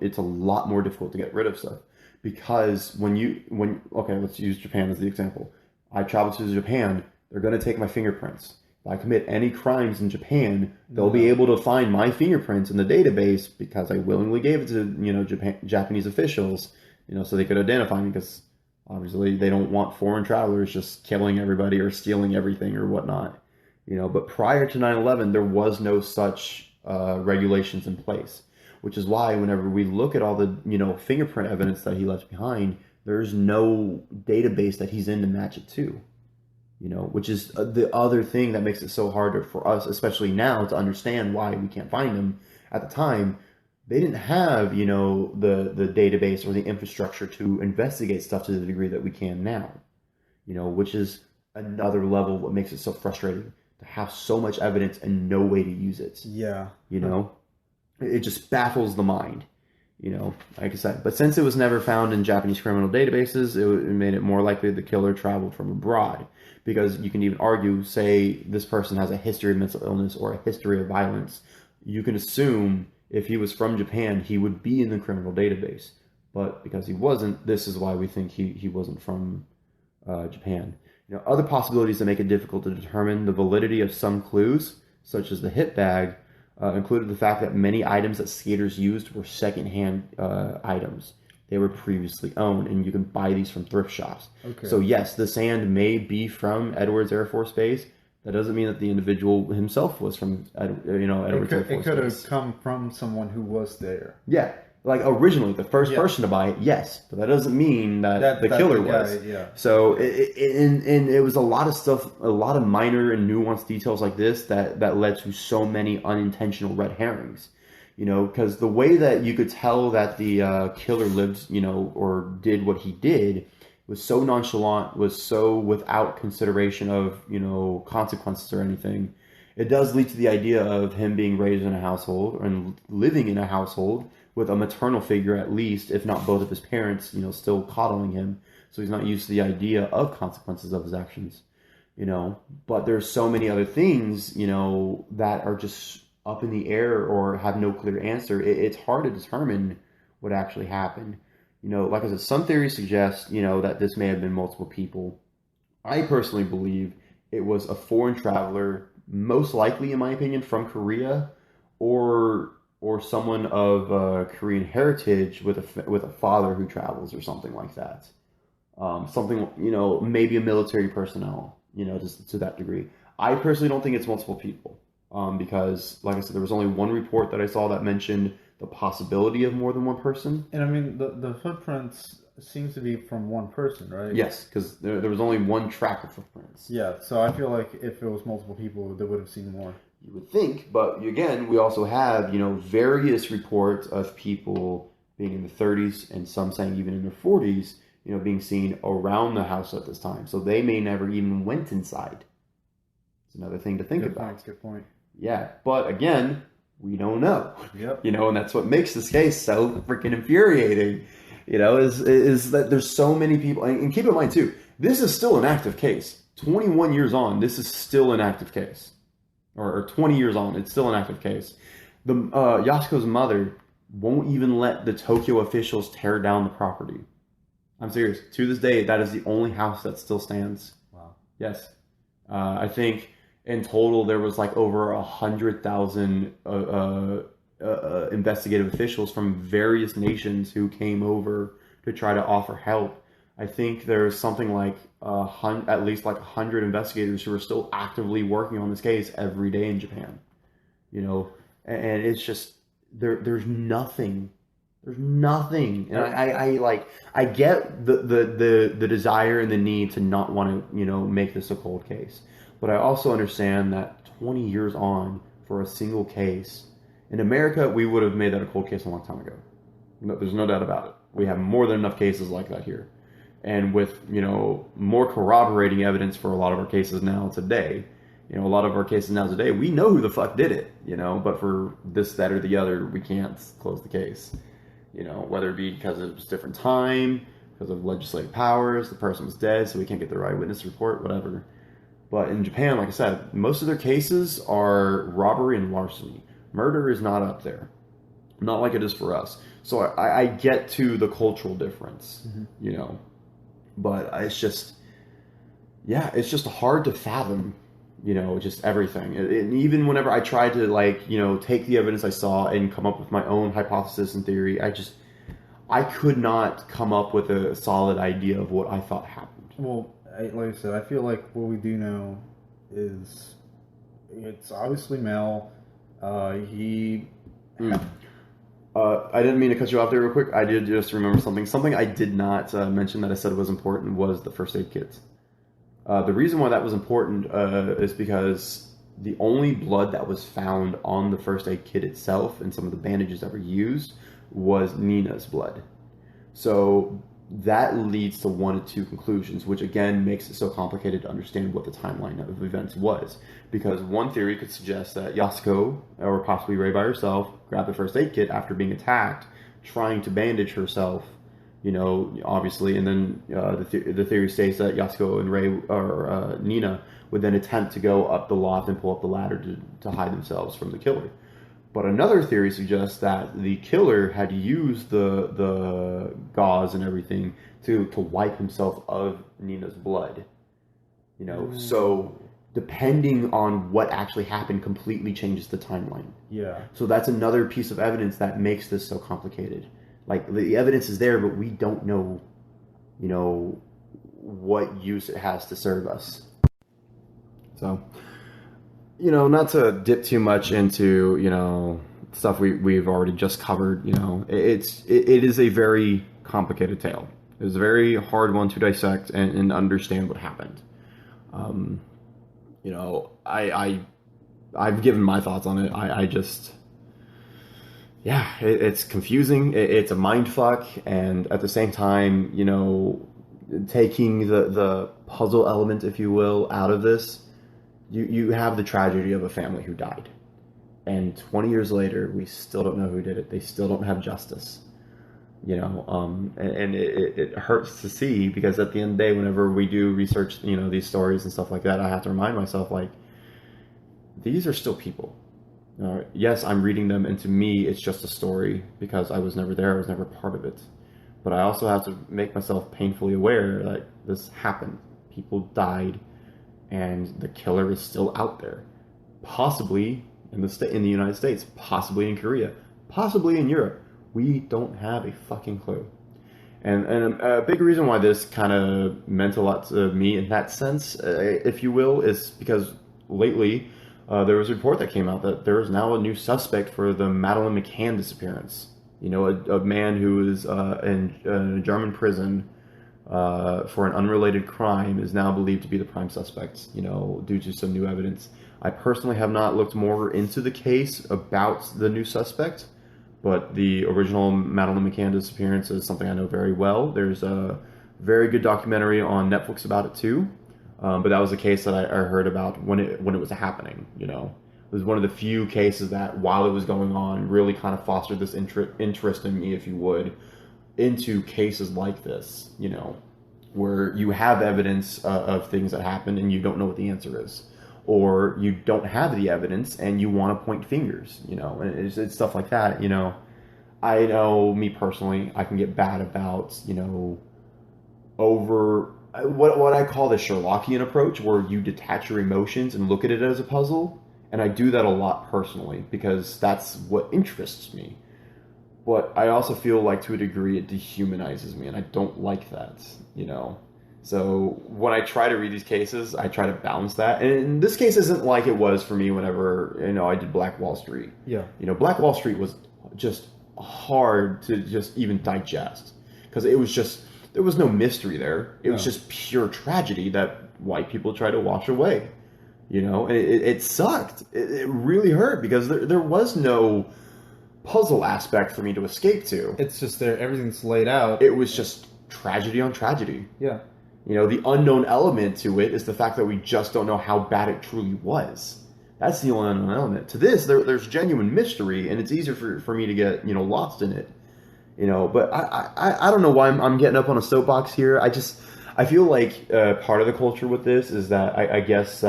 it's a lot more difficult to get rid of stuff. Because okay, let's use Japan as the example. I travel to Japan, they're going to take my fingerprints. If I commit any crimes in Japan, they'll be able to find my fingerprints in the database because I willingly gave it to, Japanese officials, so they could identify me because obviously they don't want foreign travelers just killing everybody or stealing everything or whatnot. But prior to 9/11, there was no such regulations in place, which is why whenever we look at all the, fingerprint evidence that he left behind, there's no database that he's in to match it to. Which is the other thing that makes it so hard for us, especially now, to understand why we can't find them. At the time, they didn't have, the database or the infrastructure to investigate stuff to the degree that we can now. Which is another level what makes it so frustrating to have so much evidence and no way to use it. Yeah. You know, it just baffles the mind. Like I said, but since it was never found in Japanese criminal databases, it made it more likely the killer traveled from abroad. Because you can even argue, say, this person has a history of mental illness or a history of violence. You can assume if he was from Japan, he would be in the criminal database. But because he wasn't, this is why we think he wasn't from Japan. Other possibilities that make it difficult to determine the validity of some clues, such as the hit bag, included the fact that many items that skaters used were secondhand items. They were previously owned, and you can buy these from thrift shops. Okay. So yes, the sand may be from Edwards Air Force Base. That doesn't mean that the individual himself was from Edwards Air Force Base. It could have come from someone who was there. Yeah. Like originally, the first person to buy it, yes, but that doesn't mean that the killer was. Yeah. So, it was a lot of stuff, a lot of minor and nuanced details like this that led to so many unintentional red herrings. Because the way that you could tell that the killer lived, or did what he did, was so nonchalant, was so without consideration of, consequences or anything. It does lead to the idea of him being raised in a household and living in a household with a maternal figure, at least, if not both of his parents, still coddling him. So he's not used to the idea of consequences of his actions, But there's so many other things, that are just up in the air or have no clear answer. It's hard to determine what actually happened. Like I said, some theories suggest, that this may have been multiple people. I personally believe it was a foreign traveler, most likely, in my opinion, from Korea, or someone of Korean heritage with a father who travels or something like that. Something, maybe a military personnel, just to that degree. I personally don't think it's multiple people because, like I said, there was only one report that I saw that mentioned the possibility of more than one person. And I mean, the footprints seems to be from one person, right? Yes, because there was only one track of footprints. Yeah, so I feel like if it was multiple people, they would have seen more. You would think, but again, we also have, various reports of people being in the 30s and some saying even in their 40s, being seen around the house at this time. So they may never even went inside. It's another thing to think about. Good point. Yeah, but again, we don't know. Yep. And that's what makes this case so freaking infuriating. Is that there's so many people, and keep in mind too, this is still an active case. 21 years on, this is still an active case. Or 20 years on, it's still an active case. The Yasuko's mother won't even let the Tokyo officials tear down the property. I'm serious. To this day, that is the only house that still stands. Wow. Yes. I think in total there was like over 100,000 investigative officials from various nations who came over to try to offer help. I think there's something like at least like 100 investigators who are still actively working on this case every day in Japan. And it's just there's nothing. There's nothing. And I get the desire and the need to not want to, make this a cold case. But I also understand that 20 years on for a single case, in America, we would have made that a cold case a long time ago. There's no doubt about it. We have more than enough cases like that here. And with, more corroborating evidence for a lot of our cases now today, a lot of our cases now today, we know who the fuck did it, but for this, that, or the other, we can't close the case. Whether it be because it was a different time, because of legislative powers, the person was dead, so we can't get the eyewitness report, whatever. But in Japan, like I said, most of their cases are robbery and larceny. Murder is not up there. Not like it is for us. So I get to the cultural difference, But it's just hard to fathom, just everything. And even whenever I tried to take the evidence I saw and come up with my own hypothesis and theory, I could not come up with a solid idea of what I thought happened. Well, like I said, I feel like what we do know is it's obviously Mel. I didn't mean to cut you off there real quick. I did just remember something. Something I did not mention that I said was important was the first aid kit. The reason why that was important is because the only blood that was found on the first aid kit itself and some of the bandages that were used was Nina's blood. So that leads to one of two conclusions, which again makes it so complicated to understand what the timeline of events was. Because one theory could suggest that Yasuko, or possibly Rei by herself, grabbed the first aid kit after being attacked, trying to bandage herself, obviously, and then the theory states that Yasuko and Rei, or Nina, would then attempt to go up the loft and pull up the ladder to hide themselves from the killer. But another theory suggests that the killer had used the gauze and everything to wipe himself of Nina's blood. So depending on what actually happened completely changes the timeline. Yeah. So that's another piece of evidence that makes this so complicated. Like, the evidence is there, but we don't know, what use it has to serve us. So, not to dip too much into, stuff we've already just covered, it is a very complicated tale. It's a very hard one to dissect and understand what happened. I've given my thoughts on it. I just, it's confusing. It's a mind fuck, and at the same time, taking the puzzle element, if you will, out of this, you have the tragedy of a family who died, and 20 years later, we still don't know who did it. They still don't have justice. And it hurts to see, because at the end of the day, whenever we do research, these stories and stuff like that, I have to remind myself, like, these are still people. Yes, I'm reading them, and to me, it's just a story because I was never there, I was never part of it. But I also have to make myself painfully aware that this happened. People died, and the killer is still out there. Possibly in the United States, possibly in Korea, possibly in Europe. We don't have a fucking clue. And a big reason why this kind of meant a lot to me in that sense, if you will, is because lately there was a report that came out that there is now a new suspect for the Madeleine McCann disappearance. A man who is in a German prison for an unrelated crime is now believed to be the prime suspect, due to some new evidence. I personally have not looked more into the case about the new suspect, but the original Madeleine McCann disappearance is something I know very well. There's a very good documentary on Netflix about it too. But that was a case that I heard about when it was happening. It was one of the few cases that, while it was going on, really kind of fostered this interest in me, if you would, into cases like this. Where you have evidence of things that happened and you don't know what the answer is, or you don't have the evidence and you want to point fingers. And it's stuff like that. I know, me personally, I can get bad about over what I call the Sherlockian approach, where you detach your emotions and look at it as a puzzle. And I do that a lot personally because that's what interests me. But I also feel like, to a degree, it dehumanizes me, and I don't like that, So when I try to read these cases, I try to balance that. And this case isn't like it was for me whenever, I did Black Wall Street. Yeah. Black Wall Street was just hard to just even digest, because it was just, there was no mystery there. It was just pure tragedy that white people try to wash away. And it sucked. It really hurt, because there was no puzzle aspect for me to escape to. It's just there. Everything's laid out. It was just tragedy on tragedy. Yeah. The unknown element to it is the fact that we just don't know how bad it truly was. That's the only unknown element. To this, there's genuine mystery, and it's easier for me to get, lost in it. But I don't know why I'm getting up on a soapbox here. I feel like part of the culture with this is that I guess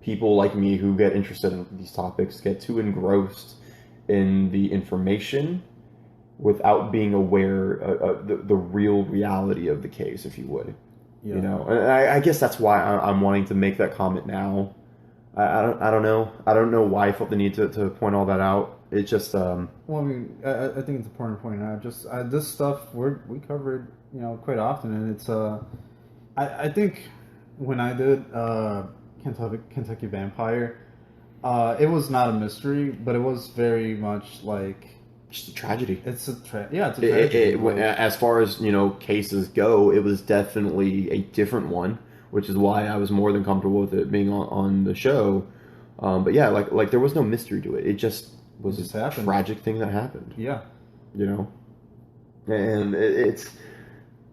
people like me who get interested in these topics get too engrossed in the information without being aware of the real reality of the case, if you would. Yeah. And I guess that's why I'm wanting to make that comment now. I don't know. I don't know why I felt the need to point all that out. It's just well, I mean, I think it's important to point out. Just this stuff we covered, quite often, and it's I think when I did Kentucky Vampire, it was not a mystery, but it was very much like just a tragedy. It's a tragedy. As far as cases go, it was definitely a different one, which is why I was more than comfortable with it being on the show. But yeah, like there was no mystery to it. It just was a tragic thing that happened. Yeah. And it's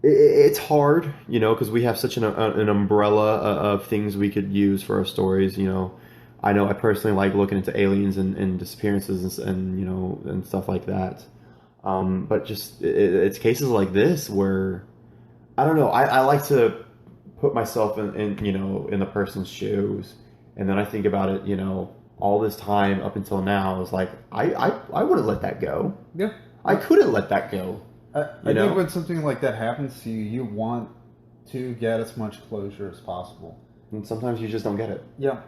it's hard, because we have such an umbrella of things we could use for our stories. I know I personally like looking into aliens and disappearances and stuff like that. But just it's cases like this where I don't know. I like to put myself in the person's shoes, and then I think about it. All this time up until now, is like I wouldn't let that go. Yeah, I couldn't let that go. I think when something like that happens to you, you want to get as much closure as possible. And sometimes you just don't get it. Yeah.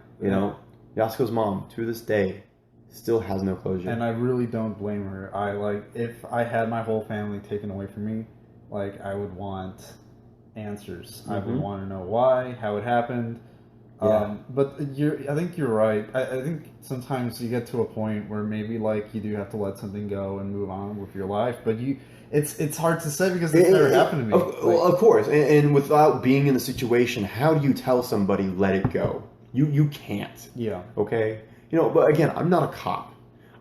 Yasuko's mom, to this day, still has no closure. And I really don't blame her. If I had my whole family taken away from me, I would want answers. I would want to know why, how it happened. Yeah. But I think you're right. I think sometimes you get to a point where maybe you do have to let something go and move on with your life. But it's hard to say because it's never happened to me. Of course, and without being in the situation, how do you tell somebody let it go? You can't. Yeah. Okay. But again, I'm not a cop.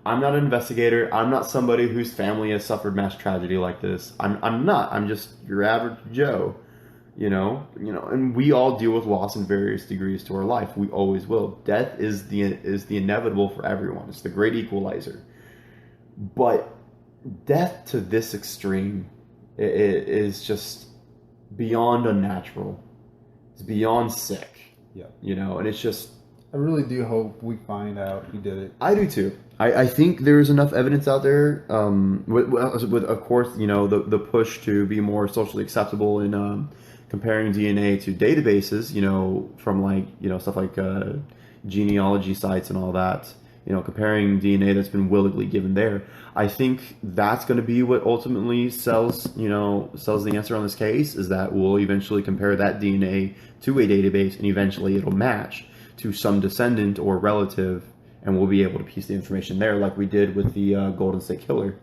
I'm not an investigator. I'm not somebody whose family has suffered mass tragedy like this. I'm not. I'm just your average Joe. And we all deal with loss in various degrees to our life. We always will. Death is the inevitable for everyone. It's the great equalizer. But death to this extreme is just beyond unnatural. It's beyond sick. Yeah. And it's just... I really do hope we find out who did it. I do too. I think there's enough evidence out there, with of course, the push to be more socially acceptable in comparing DNA to databases, from stuff like genealogy sites and all that, comparing DNA that's been willingly given there. I think that's going to be what ultimately sells the answer on this case, is that we'll eventually compare that DNA to a database and eventually it'll match to some descendant or relative, and we'll be able to piece the information there like we did with the Golden State Killer.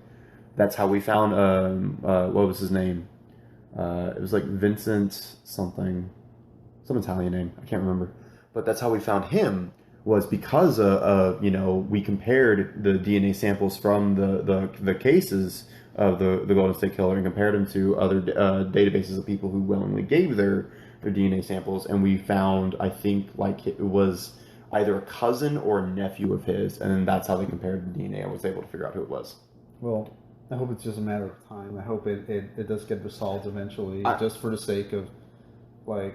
That's how we found, what was his name? It was like Vincent something, some Italian name, I can't remember. But that's how we found him, was because we compared the DNA samples from the cases of the Golden State Killer and compared them to other databases of people who willingly gave their DNA samples, and we found, I think, it was either a cousin or a nephew of his, and that's how they compared the DNA. I was able to figure out who it was. Well, I hope it's just a matter of time. I hope it does get resolved eventually, just for the sake of, I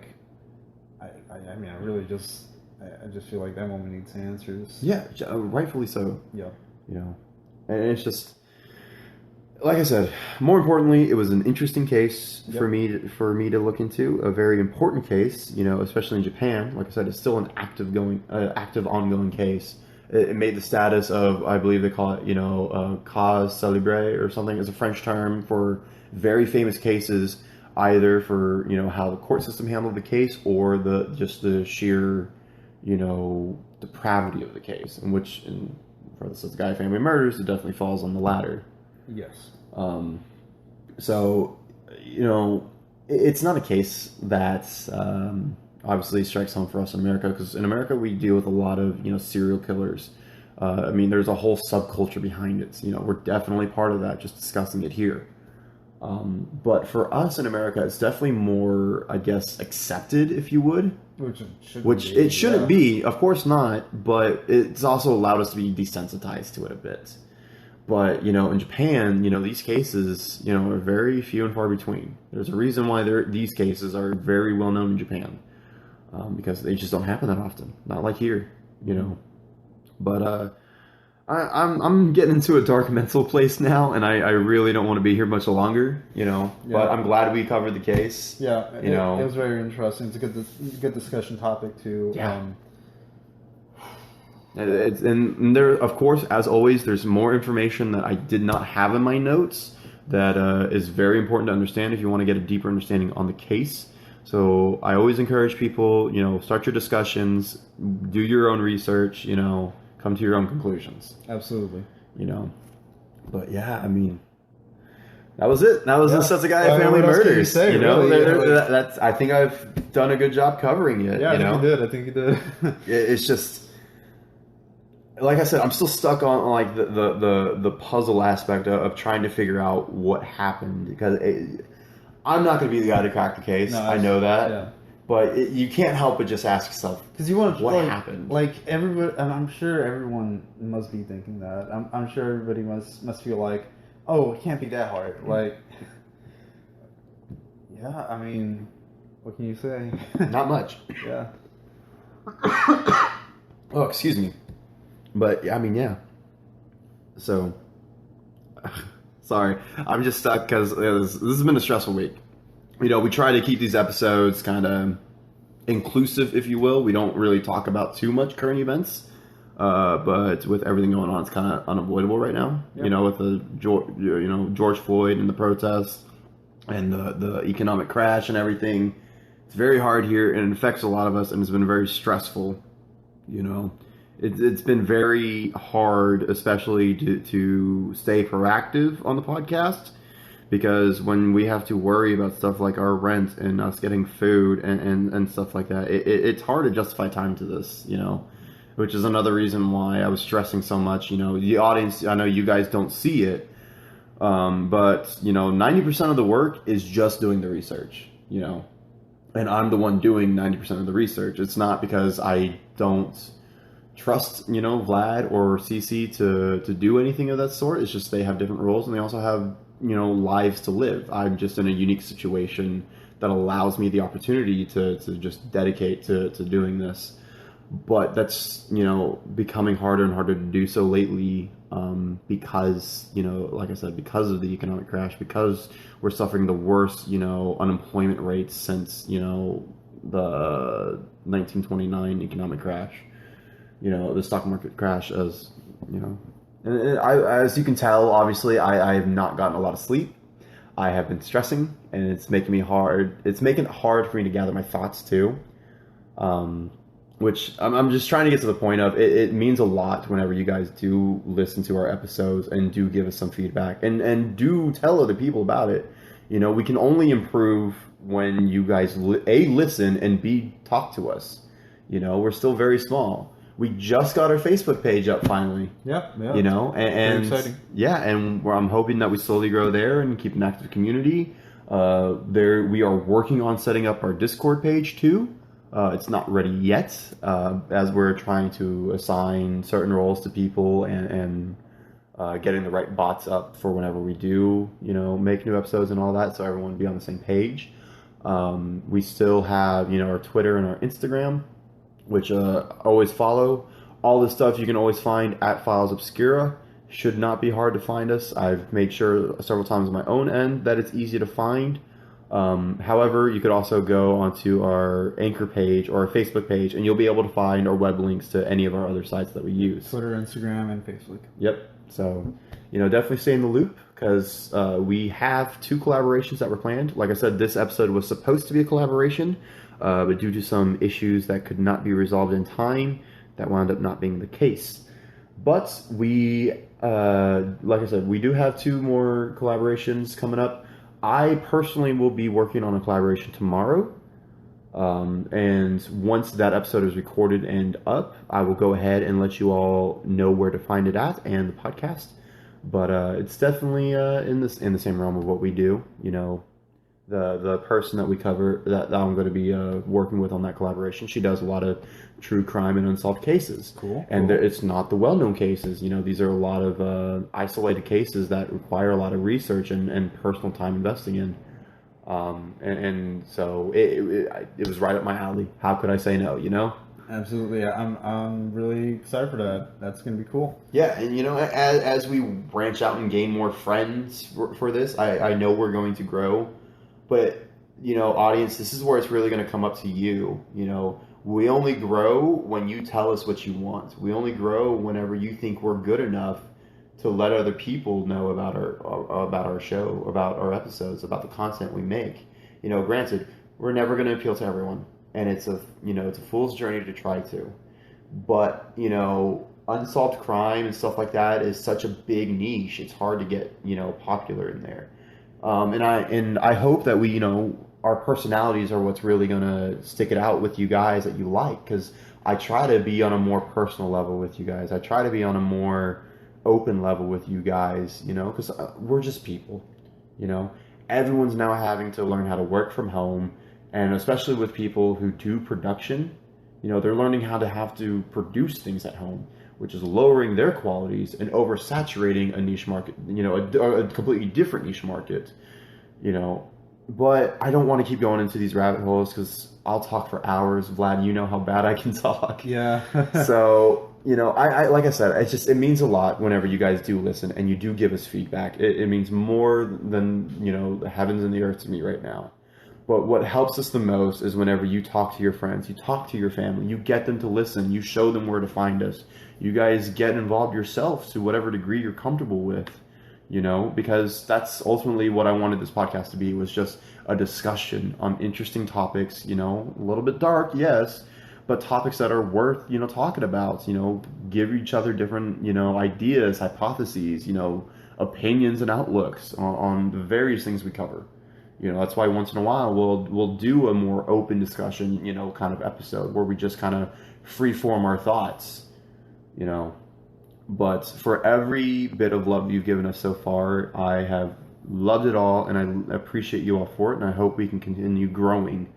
really just, I just feel like that woman needs answers. Yeah, rightfully so. Yeah. And it's just, like I said, more importantly, it was an interesting case for me to look into, a very important case, especially in Japan. Like I said, it's still an active ongoing case. It made the status of, I believe they call it, cause célèbre or something. It's a French term for very famous cases, either for, how the court system handled the case or the sheer, depravity of the case, for the Setagaya family murders, it definitely falls on the latter. Yes. So, it's not a case that obviously strikes home for us in America, because in America we deal with a lot of serial killers. There's a whole subculture behind it. We're definitely part of that, just discussing it here. But for us in America, it's definitely more, I guess, accepted, if you would. Which it shouldn't be, of course not, but it's also allowed us to be desensitized to it a bit. But, in Japan, these cases, are very few and far between. There's a reason why these cases are very well known in Japan. Because they just don't happen that often. Not like here, But I'm getting into a dark mental place now, and I really don't want to be here much longer, Yeah. But I'm glad we covered the case. Yeah, it was very interesting. It's a good discussion topic too. Yeah. And there, of course, as always, there's more information that I did not have in my notes that is very important to understand if you want to get a deeper understanding on the case. So I always encourage people, start your discussions, do your own research, come to your own conclusions. Absolutely. But yeah, that was it. That was the Setagaya family murders. That's. I think I've done a good job covering it. Yeah, I think you did. It's just, like I said, I'm still stuck on the puzzle aspect of trying to figure out what happened, because I'm not going to be the guy to crack the case. No, I know that. Yeah. But you can't help but just ask yourself, because you want to, what like, happened? Like everybody, and I'm sure everyone must be thinking that. I'm sure everybody must feel like, oh, it can't be that hard. Like, yeah, I mean, what can you say? Not much. Yeah. Oh, excuse me. But, I mean, yeah. So, sorry. I'm just stuck because this has been a stressful week. You know, we try to keep these episodes kind of inclusive, if you will. We don't really talk about too much current events. But with everything going on, it's kind of unavoidable right now. Yep. You know, with the George Floyd and the protests and the economic crash and everything. It's very hard here, and it affects a lot of us, and it's been very stressful. You know, it's been very hard, especially to stay proactive on the podcast, because when we have to worry about stuff like our rent and us getting food and stuff like that, it's hard to justify time to this, you know, which is another reason why I was stressing so much. You know, the audience, I know you guys don't see it, but, you know, 90% of the work is just doing the research, you know, and I'm the one doing 90% of the research. It's not because I don't trust, you know, Vlad or CC to do anything of that sort. It's just they have different roles, and they also have, you know, lives to live. I'm just in a unique situation that allows me the opportunity to just dedicate to doing this. But that's, you know, becoming harder and harder to do so lately, because, you know, like I said, because of the economic crash, because we're suffering the worst, you know, unemployment rates since, you know, the 1929 economic crash. You know, the stock market crash, as you know. And as you can tell, obviously, I have not gotten a lot of sleep. I have been stressing, and it's making me hard. It's making it hard for me to gather my thoughts too. Which I'm just trying to get to the point of it means a lot whenever you guys do listen to our episodes and do give us some feedback and do tell other people about it. You know, we can only improve when you guys A, listen, and B, talk to us. You know, we're still very small. We just got our Facebook page up finally. Yeah. You know, and very exciting. Yeah, and I'm hoping that we slowly grow there and keep an active community. We are working on setting up our Discord page too. It's not ready yet, as we're trying to assign certain roles to people and getting the right bots up for whenever we do, you know, make new episodes and all that, so everyone will be on the same page. We still have, you know, our Twitter and our Instagram, which always follow. All this stuff you can always find at Files Obscura. Should not be hard to find us. I've made sure several times on my own end that it's easy to find. However, you could also go onto our Anchor page or our Facebook page, and you'll be able to find our web links to any of our other sites that we use. Twitter, Instagram, and Facebook. Yep. So, you know, definitely stay in the loop, because we have 2 collaborations that were planned. Like I said, this episode was supposed to be a collaboration, but due to some issues that could not be resolved in time, that wound up not being the case. But we, like I said, we do have 2 more collaborations coming up. I personally will be working on a collaboration tomorrow. And once that episode is recorded and up, I will go ahead and let you all know where to find it at and the podcast. But it's definitely in the same realm of what we do. You know, the person that we cover that I'm going to be working with on that collaboration, she does a lot of true crime and unsolved cases. Cool. And it's not the well-known cases. You know, these are a lot of isolated cases that require a lot of research and personal time investing in. And so it was right up my alley. How could I say no, you know? Absolutely. I'm really excited for that. That's going to be cool. Yeah, and you know, as we branch out and gain more friends for this, I know we're going to grow. But, you know, audience, this is where it's really going to come up to you. You know, we only grow when you tell us what you want. We only grow whenever you think we're good enough to let other people know about our show, about our episodes, about the content we make. You know, granted, we're never going to appeal to everyone, and it's a fool's journey to try to. But, you know, unsolved crime and stuff like that is such a big niche. It's hard to get, you know, popular in there. And I hope that we, you know, our personalities are what's really going to stick it out with you guys that you like, because I try to be on a more personal level with you guys. I try to be on a more open level with you guys, you know, because we're just people, you know, everyone's now having to learn how to work from home, and especially with people who do production, they're learning how to have to produce things at home, which is lowering their qualities and oversaturating a niche market, a completely different niche market, But I don't want to keep going into these rabbit holes because I'll talk for hours. Vlad, you know how bad I can talk. Yeah. So, I like I said, it means a lot whenever you guys do listen and you do give us feedback. It means more than, the heavens and the earth to me right now. But what helps us the most is whenever you talk to your friends, you talk to your family, you get them to listen, you show them where to find us. You guys get involved yourself to whatever degree you're comfortable with. Because that's ultimately what I wanted this podcast to be, was just a discussion on interesting topics, a little bit dark, yes, but topics that are worth, talking about, give each other different, ideas, hypotheses, opinions and outlooks on the various things we cover. That's why once in a while we'll do a more open discussion, kind of episode where we just kind of free form our thoughts, But for every bit of love you've given us so far, I have loved it all, and I appreciate you all for it, and I hope we can continue growing.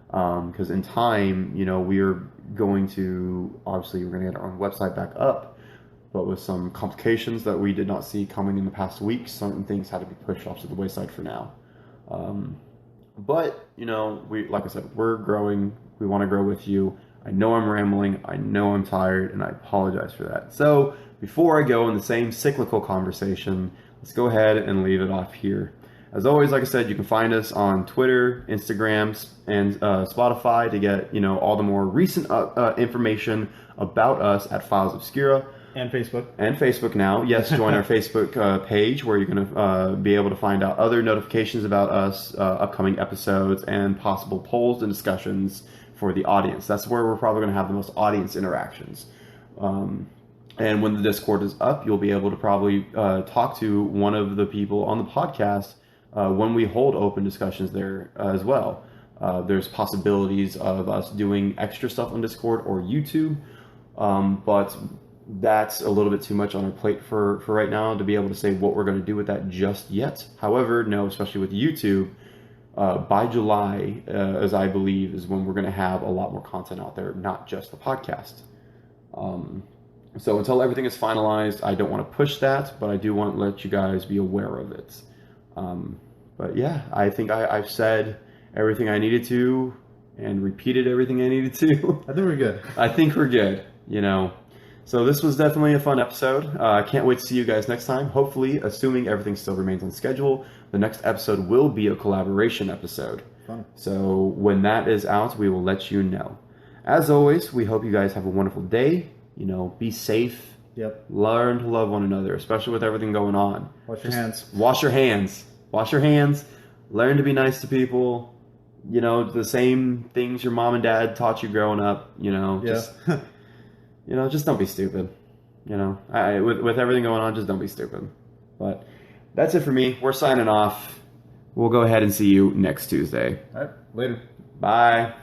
Because in time, we're going to get our own website back up, but with some complications that we did not see coming in the past week, certain things had to be pushed off to the wayside for now. But like I said, we're growing. We want to grow with you. I know I'm rambling. I know I'm tired, and I apologize for that. So before I go in the same cyclical conversation, let's go ahead and leave it off here. As always, like I said, you can find us on Twitter, Instagram, and Spotify to get all the more recent information about us at Files Obscura. And Facebook. And Facebook now. Yes, join our Facebook page where you're going to be able to find out other notifications about us, upcoming episodes, and possible polls and discussions for the audience. That's where we're probably going to have the most audience interactions. And when the Discord is up, you'll be able to probably talk to one of the people on the podcast when we hold open discussions there as well. There's possibilities of us doing extra stuff on Discord or YouTube, but that's a little bit too much on our plate for right now to be able to say what we're going to do with that just yet. However, no, especially with YouTube, by July, as I believe, is when we're going to have a lot more content out there, not just the podcast. So until everything is finalized, I don't want to push that, but I do want to let you guys be aware of it. But yeah, I think I've said everything I needed to and repeated everything I needed to. I think we're good. I think we're good, So this was definitely a fun episode. I can't wait to see you guys next time. Hopefully, assuming everything still remains on schedule, the next episode will be a collaboration episode. Fun. So when that is out, we will let you know. As always, we hope you guys have a wonderful day. Be safe. Yep. Learn to love one another, especially with everything going on. Wash your hands. Wash your hands. Wash your hands. Learn to be nice to people. The same things your mom and dad taught you growing up. Just just don't be stupid. With everything going on, just don't be stupid. But that's it for me. We're signing off. We'll go ahead and see you next Tuesday. All right. Later. Bye.